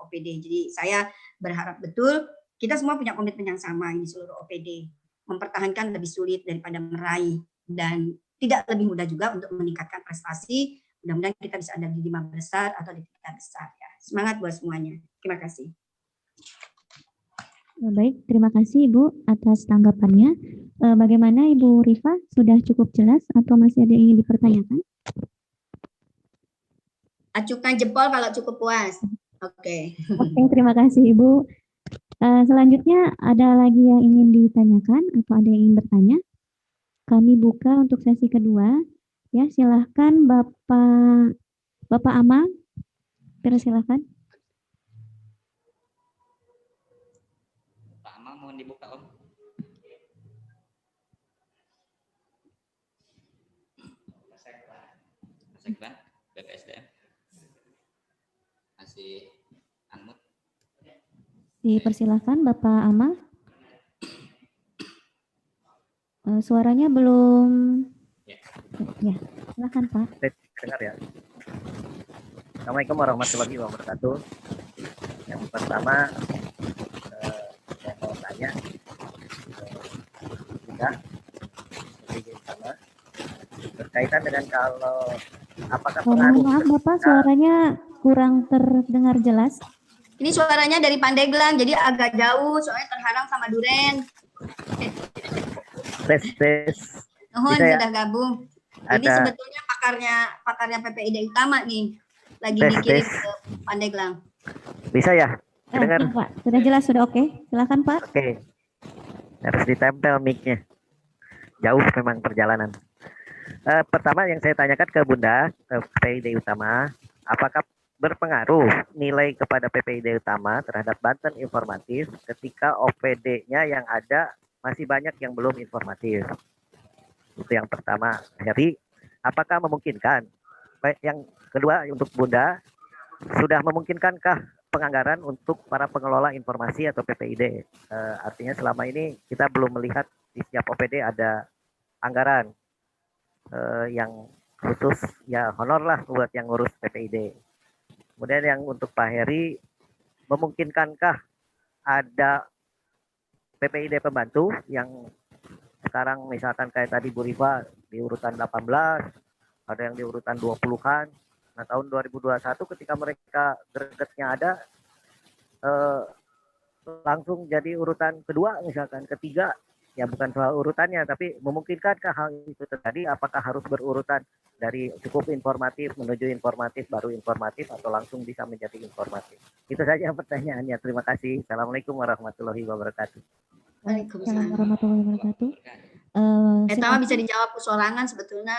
OPD. Jadi saya berharap betul kita semua punya komitmen yang sama di seluruh OPD. Mempertahankan lebih sulit daripada meraih, dan tidak lebih mudah juga untuk meningkatkan prestasi. Mudah-mudahan kita bisa ada di 5 besar atau di 3 besar ya. Semangat buat semuanya. Terima kasih. Baik, terima kasih Ibu atas tanggapannya. Bagaimana Ibu Rifa? Sudah cukup jelas atau masih ada yang ingin dipertanyakan? Acukan jempol kalau cukup puas. Oke. Oke, terima kasih Ibu. Selanjutnya ada lagi yang ingin ditanyakan atau ada yang ingin bertanya? Kami buka untuk sesi kedua. Ya, silahkan Bapak Amal, persilahkan. Pak Amal mohon dibuka Om. Sekban, BPSDM. Masih unmute. Dipersilahkan Bapak Amal. Suaranya belum. Ya, silakan Pak. Dengar ya. Assalamualaikum warahmatullahi wabarakatuh. Yang pertama, saya mau tanya, sama berkaitan dengan kalau apakah pengaruh. Maaf Bapak, suaranya kurang terdengar jelas. Ini suaranya dari Pandeglang, jadi agak jauh, soalnya terhalang sama duren. Tes. Nuhun Bisa ya? sudah gabung. Ini Ada sebetulnya pakarnya PPID Utama nih, lagi dikirim ke Pandeglang. bisa ya? Dengar? Ya, Pak, sudah jelas, sudah oke. Silakan Pak. Oke. Harus ditempel mic-nya. Jauh memang perjalanan. Pertama yang saya tanyakan ke Bunda, ke PPID Utama, apakah berpengaruh nilai kepada PPID Utama terhadap Banten Informatif ketika OPD-nya yang ada masih banyak yang belum informatif? Itu yang pertama. Jadi, apakah memungkinkan? Baik, yang kedua untuk Bunda, sudah memungkinkankah penganggaran untuk para pengelola informasi atau PPID? Artinya selama ini kita belum melihat di setiap OPD ada anggaran yang khusus, ya honor lah buat yang ngurus PPID. Kemudian yang untuk Pak Heri, memungkinkankah ada PPID pembantu yang sekarang misalkan kayak tadi Bu Rifa di urutan 18, ada yang di urutan 20-an. Nah tahun 2021 ketika mereka gregetnya ada, langsung jadi urutan kedua misalkan, ketiga, Ya bukan soal urutannya, tapi memungkinkankah hal itu terjadi? Apakah harus berurutan dari cukup informatif menuju informatif, baru informatif, atau langsung bisa menjadi informatif? Itu saja pertanyaannya. Terima kasih. Assalamualaikum warahmatullahi wabarakatuh. Assalamualaikum Waalaikumsalam. warahmatullahi wabarakatuh. Etama bisa dijawab sorangan sebetulnya.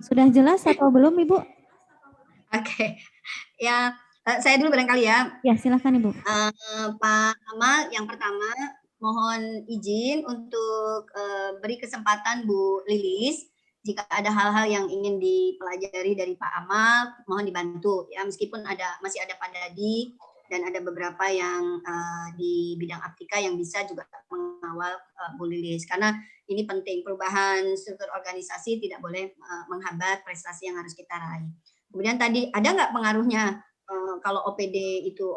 Sudah jelas atau belum, Ibu? Oke. Ya, saya dulu barangkali ya. Ya, silakan Ibu. Pak Amal, yang pertama mohon izin untuk beri kesempatan Bu Lilis. Jika ada hal-hal yang ingin dipelajari dari Pak Amal, mohon dibantu ya. Meskipun masih ada Pak Dadi dan ada beberapa yang di bidang aptika yang bisa juga mengawal Bu Lilis. Karena ini penting, perubahan struktur organisasi tidak boleh menghambat prestasi yang harus kita raih. Kemudian tadi ada nggak pengaruhnya? Kalau OPD itu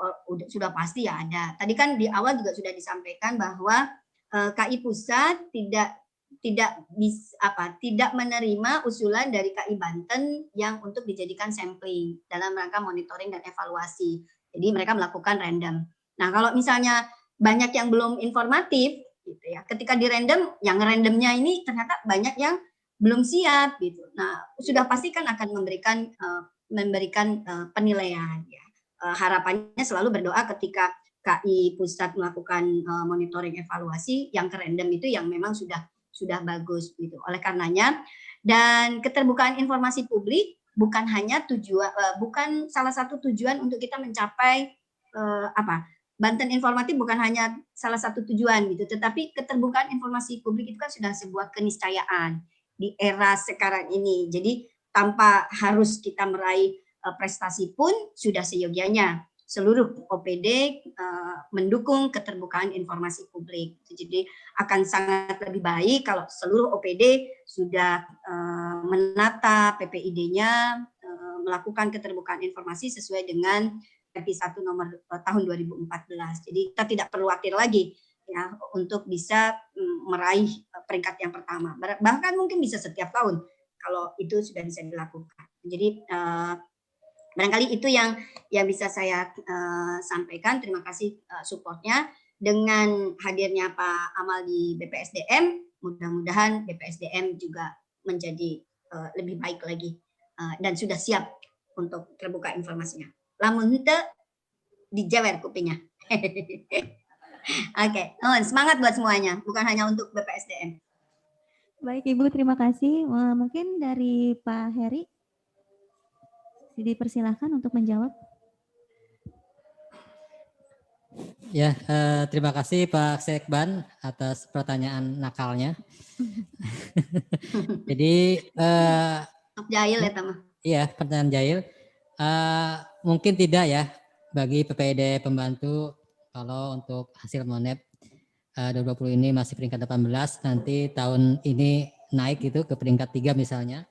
sudah pasti ya ada. Tadi kan di awal juga sudah disampaikan bahwa KI Pusat tidak menerima usulan dari KI Banten yang untuk dijadikan sampling dalam rangka monitoring dan evaluasi. Jadi mereka melakukan random. Nah, kalau misalnya banyak yang belum informatif gitu ya. Ketika di random, yang randomnya ini ternyata banyak yang belum siap gitu. Nah, sudah pasti kan akan memberikan penilaian ya. Harapannya selalu berdoa ketika KI Pusat melakukan monitoring evaluasi yang ke random itu yang memang sudah bagus gitu. Oleh karenanya, dan keterbukaan informasi publik bukan hanya bukan salah satu tujuan untuk kita mencapai Banten informatif bukan hanya salah satu tujuan gitu, tetapi keterbukaan informasi publik itu kan sudah sebuah keniscayaan di era sekarang ini. Jadi tanpa harus kita meraih prestasi pun sudah seyogianya seluruh OPD mendukung keterbukaan informasi publik. Jadi akan sangat lebih baik kalau seluruh OPD sudah menata PPID-nya, melakukan keterbukaan informasi sesuai dengan PP 1 nomor tahun 2014. Jadi kita tidak perlu khawatir lagi ya untuk bisa meraih peringkat yang pertama. Bahkan mungkin bisa setiap tahun kalau itu sudah bisa dilakukan. Jadi barangkali itu yang bisa saya sampaikan. Terima kasih supportnya. Dengan hadirnya Pak Amal di BPSDM, mudah-mudahan BPSDM juga menjadi lebih baik lagi dan sudah siap untuk terbuka informasinya. Lamun henteu dijewer kupingnya. Oke, semangat buat semuanya, bukan hanya untuk BPSDM. Baik Ibu, terima kasih. Mungkin dari Pak Heri, dipersilahkan untuk menjawab. Ya, terima kasih Pak Sekban atas pertanyaan nakalnya. Jadi, jahil ya Tama. Iya, pertanyaan jahil. Mungkin tidak ya bagi PPID pembantu kalau untuk hasil Monep 2020 ini masih peringkat 18, nanti tahun ini naik gitu ke peringkat 3 misalnya.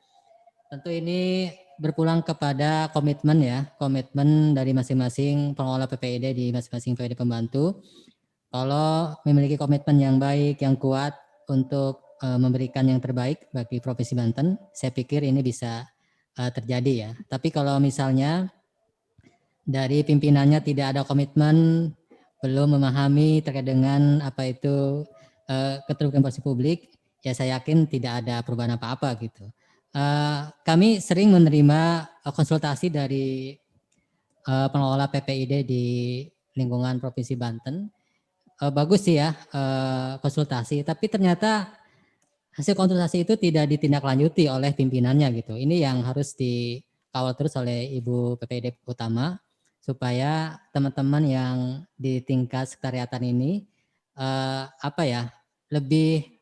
Tentu ini berpulang kepada komitmen dari masing-masing pengelola PPID di masing-masing PPID pembantu. Kalau memiliki komitmen yang baik, yang kuat untuk memberikan yang terbaik bagi Provinsi Banten, saya pikir ini bisa terjadi ya. Tapi kalau misalnya dari pimpinannya tidak ada komitmen, belum memahami terkait dengan apa itu keterbukaan informasi publik, ya saya yakin tidak ada perubahan apa-apa gitu. Kami sering menerima konsultasi dari pengelola PPID di lingkungan Provinsi Banten. Bagus sih ya konsultasi, tapi ternyata hasil konsultasi itu tidak ditindaklanjuti oleh pimpinannya gitu. Ini yang harus dikawal terus oleh Ibu PPID utama supaya teman-teman yang di tingkat sekretariatan ini lebih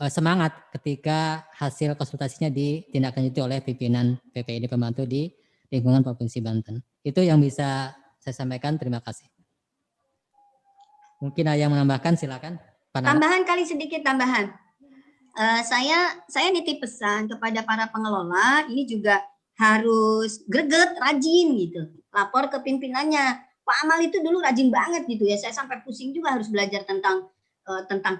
semangat ketika hasil konsultasinya ditindaklanjuti oleh pimpinan PPID pembantu di lingkungan Provinsi Banten. Itu yang bisa saya sampaikan. Terima kasih. Mungkin ada yang menambahkan, silakan. Tambahan kali sedikit tambahan. Saya nitip pesan kepada para pengelola ini juga harus greget, rajin gitu. Lapor ke pimpinannya. Pak Amal itu dulu rajin banget gitu ya. Saya sampai pusing juga harus belajar tentang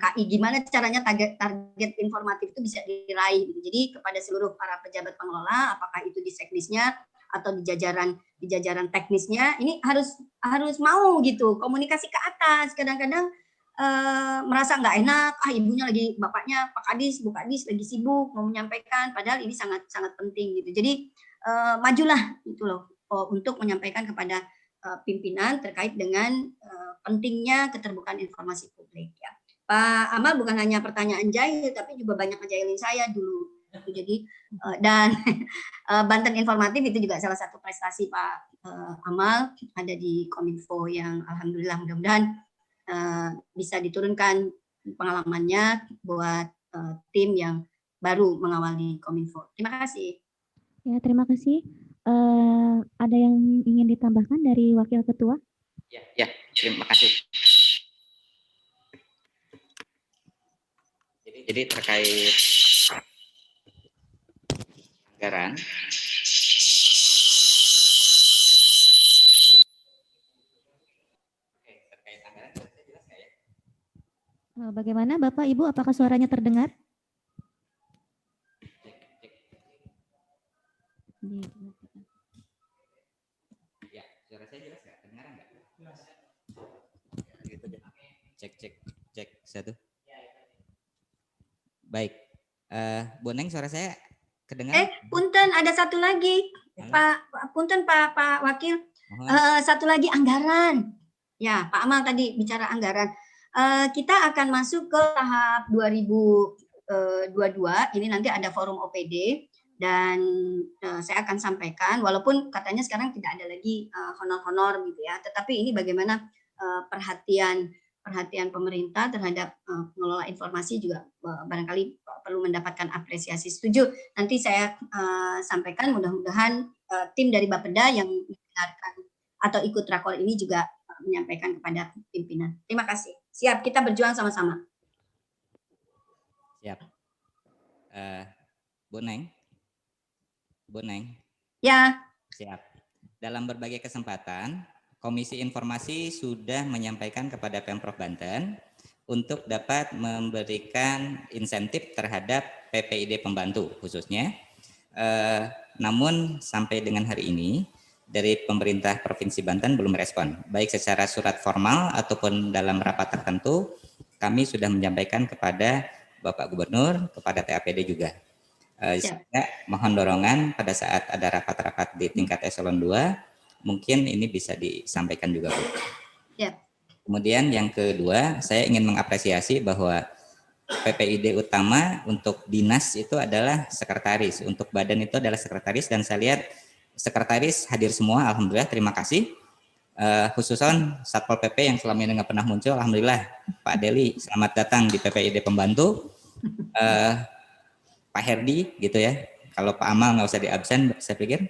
KI, gimana caranya target informatif itu bisa diraih. Jadi kepada seluruh para pejabat pengelola, apakah itu di sekdisnya atau di jajaran teknisnya, ini harus mau gitu komunikasi ke atas. Kadang-kadang merasa nggak enak, ibunya lagi, bapaknya Pak Kadis, Bu Kadis lagi sibuk mau menyampaikan, padahal ini sangat sangat penting gitu. Jadi majulah gitu loh untuk menyampaikan kepada pimpinan terkait dengan pentingnya keterbukaan informasi publik ya. Pak Amal bukan hanya pertanyaan jahil, tapi juga banyak ngejailin saya dulu. Jadi dan Banten Informatif itu juga salah satu prestasi Pak Amal, ada di Kominfo yang alhamdulillah mudah-mudahan bisa diturunkan pengalamannya buat tim yang baru mengawali Kominfo. Terima kasih. Ya, terima kasih. Ada yang ingin ditambahkan dari Wakil Ketua? Ya, terima kasih. Jadi terkait anggaran, Bagaimana Bapak Ibu, apakah suaranya terdengar? ya, suara saya jelas nggak? Kedengaran nggak? Cek satu. Baik, Bu Neng, suara saya kedengaran? Punten, ada satu lagi, Punten Pak Wakil, satu lagi anggaran. Ya, Pak Amal tadi bicara anggaran. Kita akan masuk ke tahap 2022. Ini nanti ada forum OPD dan saya akan sampaikan. Walaupun katanya sekarang tidak ada lagi honor-honor gitu ya. Tetapi ini bagaimana perhatian pemerintah terhadap pengelola informasi juga barangkali perlu mendapatkan apresiasi. Setuju. Nanti saya sampaikan, mudah-mudahan tim dari Bapeda yang mendengarkan atau ikut rakor ini juga menyampaikan kepada pimpinan. Terima kasih. Siap, kita berjuang sama-sama. Siap. Bu Neng? Ya. Siap. Dalam berbagai kesempatan, Komisi Informasi sudah menyampaikan kepada Pemprov Banten untuk dapat memberikan insentif terhadap PPID pembantu khususnya. Namun sampai dengan hari ini dari pemerintah Provinsi Banten belum respon, baik secara surat formal ataupun dalam rapat tertentu. Kami sudah menyampaikan kepada Bapak Gubernur, kepada TAPD juga. Sehingga mohon dorongan pada saat ada rapat-rapat di tingkat eselon 2, mungkin ini bisa disampaikan juga, Bu. Ya. Kemudian yang kedua, saya ingin mengapresiasi bahwa PPID utama untuk dinas itu adalah sekretaris, untuk badan itu adalah sekretaris, dan saya lihat sekretaris hadir semua, alhamdulillah, terima kasih. Khususan Satpol PP yang selama ini nggak pernah muncul, alhamdulillah. Pak Deli, selamat datang di PPID pembantu. Pak Herdi, gitu ya. Kalau Pak Amal nggak usah diabsen, saya pikir.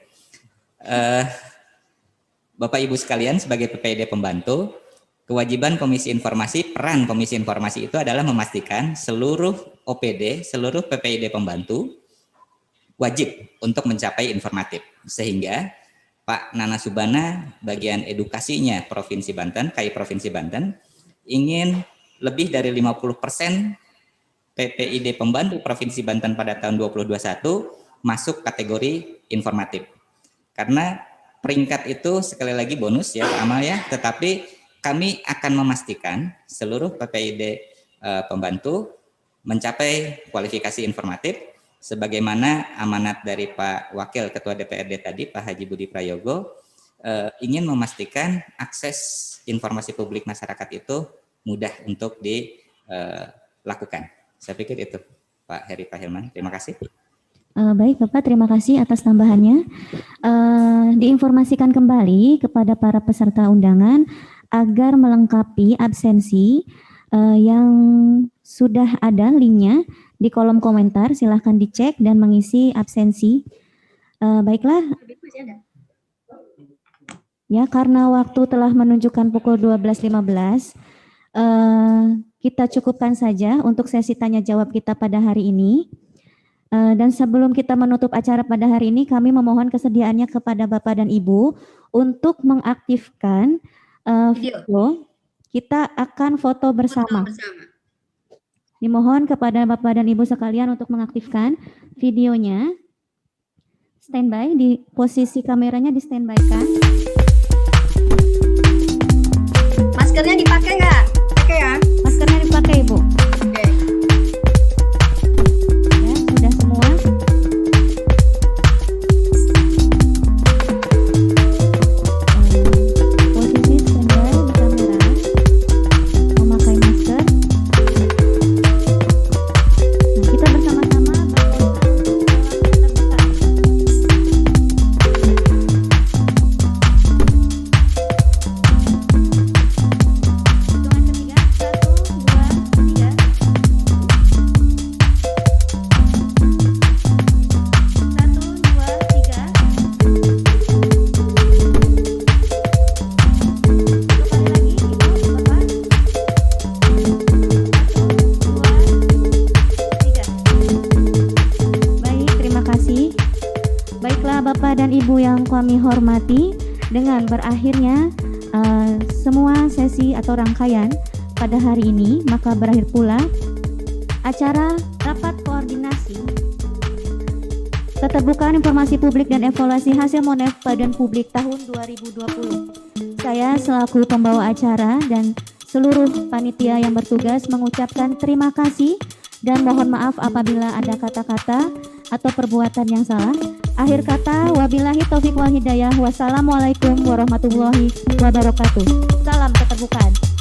Bapak Ibu sekalian, sebagai PPID pembantu, kewajiban Komisi Informasi, peran Komisi Informasi itu adalah memastikan seluruh OPD, seluruh PPID pembantu wajib untuk mencapai informatif. Sehingga Pak Nana Subana, bagian edukasinya Provinsi Banten, KAI Provinsi Banten, ingin lebih dari 50% PPID pembantu Provinsi Banten pada tahun 2021 masuk kategori informatif. Karena peringkat itu sekali lagi bonus ya Pak Amal ya, tetapi kami akan memastikan seluruh PPID pembantu mencapai kualifikasi informatif sebagaimana amanat dari Pak Wakil Ketua DPRD tadi, Pak Haji Budi Prayogo, ingin memastikan akses informasi publik masyarakat itu mudah untuk dilakukan. Saya pikir itu, Pak Heri Pak Hilman. Terima kasih. Baik Bapak, terima kasih atas tambahannya. Diinformasikan kembali kepada para peserta undangan agar melengkapi absensi yang sudah ada linknya di kolom komentar, silahkan dicek dan mengisi absensi. Baiklah. Ya, karena waktu telah menunjukkan pukul 12.15, kita cukupkan saja untuk sesi tanya jawab kita pada hari ini. Dan sebelum kita menutup acara pada hari ini, kami memohon kesediaannya kepada Bapak dan Ibu untuk mengaktifkan video. Kita akan foto bersama. Dimohon kepada Bapak dan Ibu sekalian untuk mengaktifkan videonya. Standby, di posisi kameranya di standby-kan. Maskernya dipakai nggak? Pakai ya. Masker dipakai Ibu. Oke. Ya, sudah semua. Posisi standby di kamera, memakai masker. Nah, kita bersama-sama berpegang dalam terbuka. Hitungan ketiga, 1, 2, 3. 1, 2, 3. Satu kali lagi, Ibu, Bapak. 1, 2, 3. Baik, terima kasih. Baiklah Bapak dan Ibu yang kami hormati, dengan berakhirnya semua sesi atau rangkaian pada hari ini, maka berakhir pula acara rapat koordinasi keterbukaan informasi publik dan evaluasi hasil Monef Badan Publik tahun 2020. Saya selaku pembawa acara dan seluruh panitia yang bertugas mengucapkan terima kasih dan mohon maaf apabila ada kata-kata atau perbuatan yang salah. Akhir kata, wabillahi taufiq wal hidayah. Wassalamualaikum warahmatullahi wabarakatuh. Salam keterbukaan.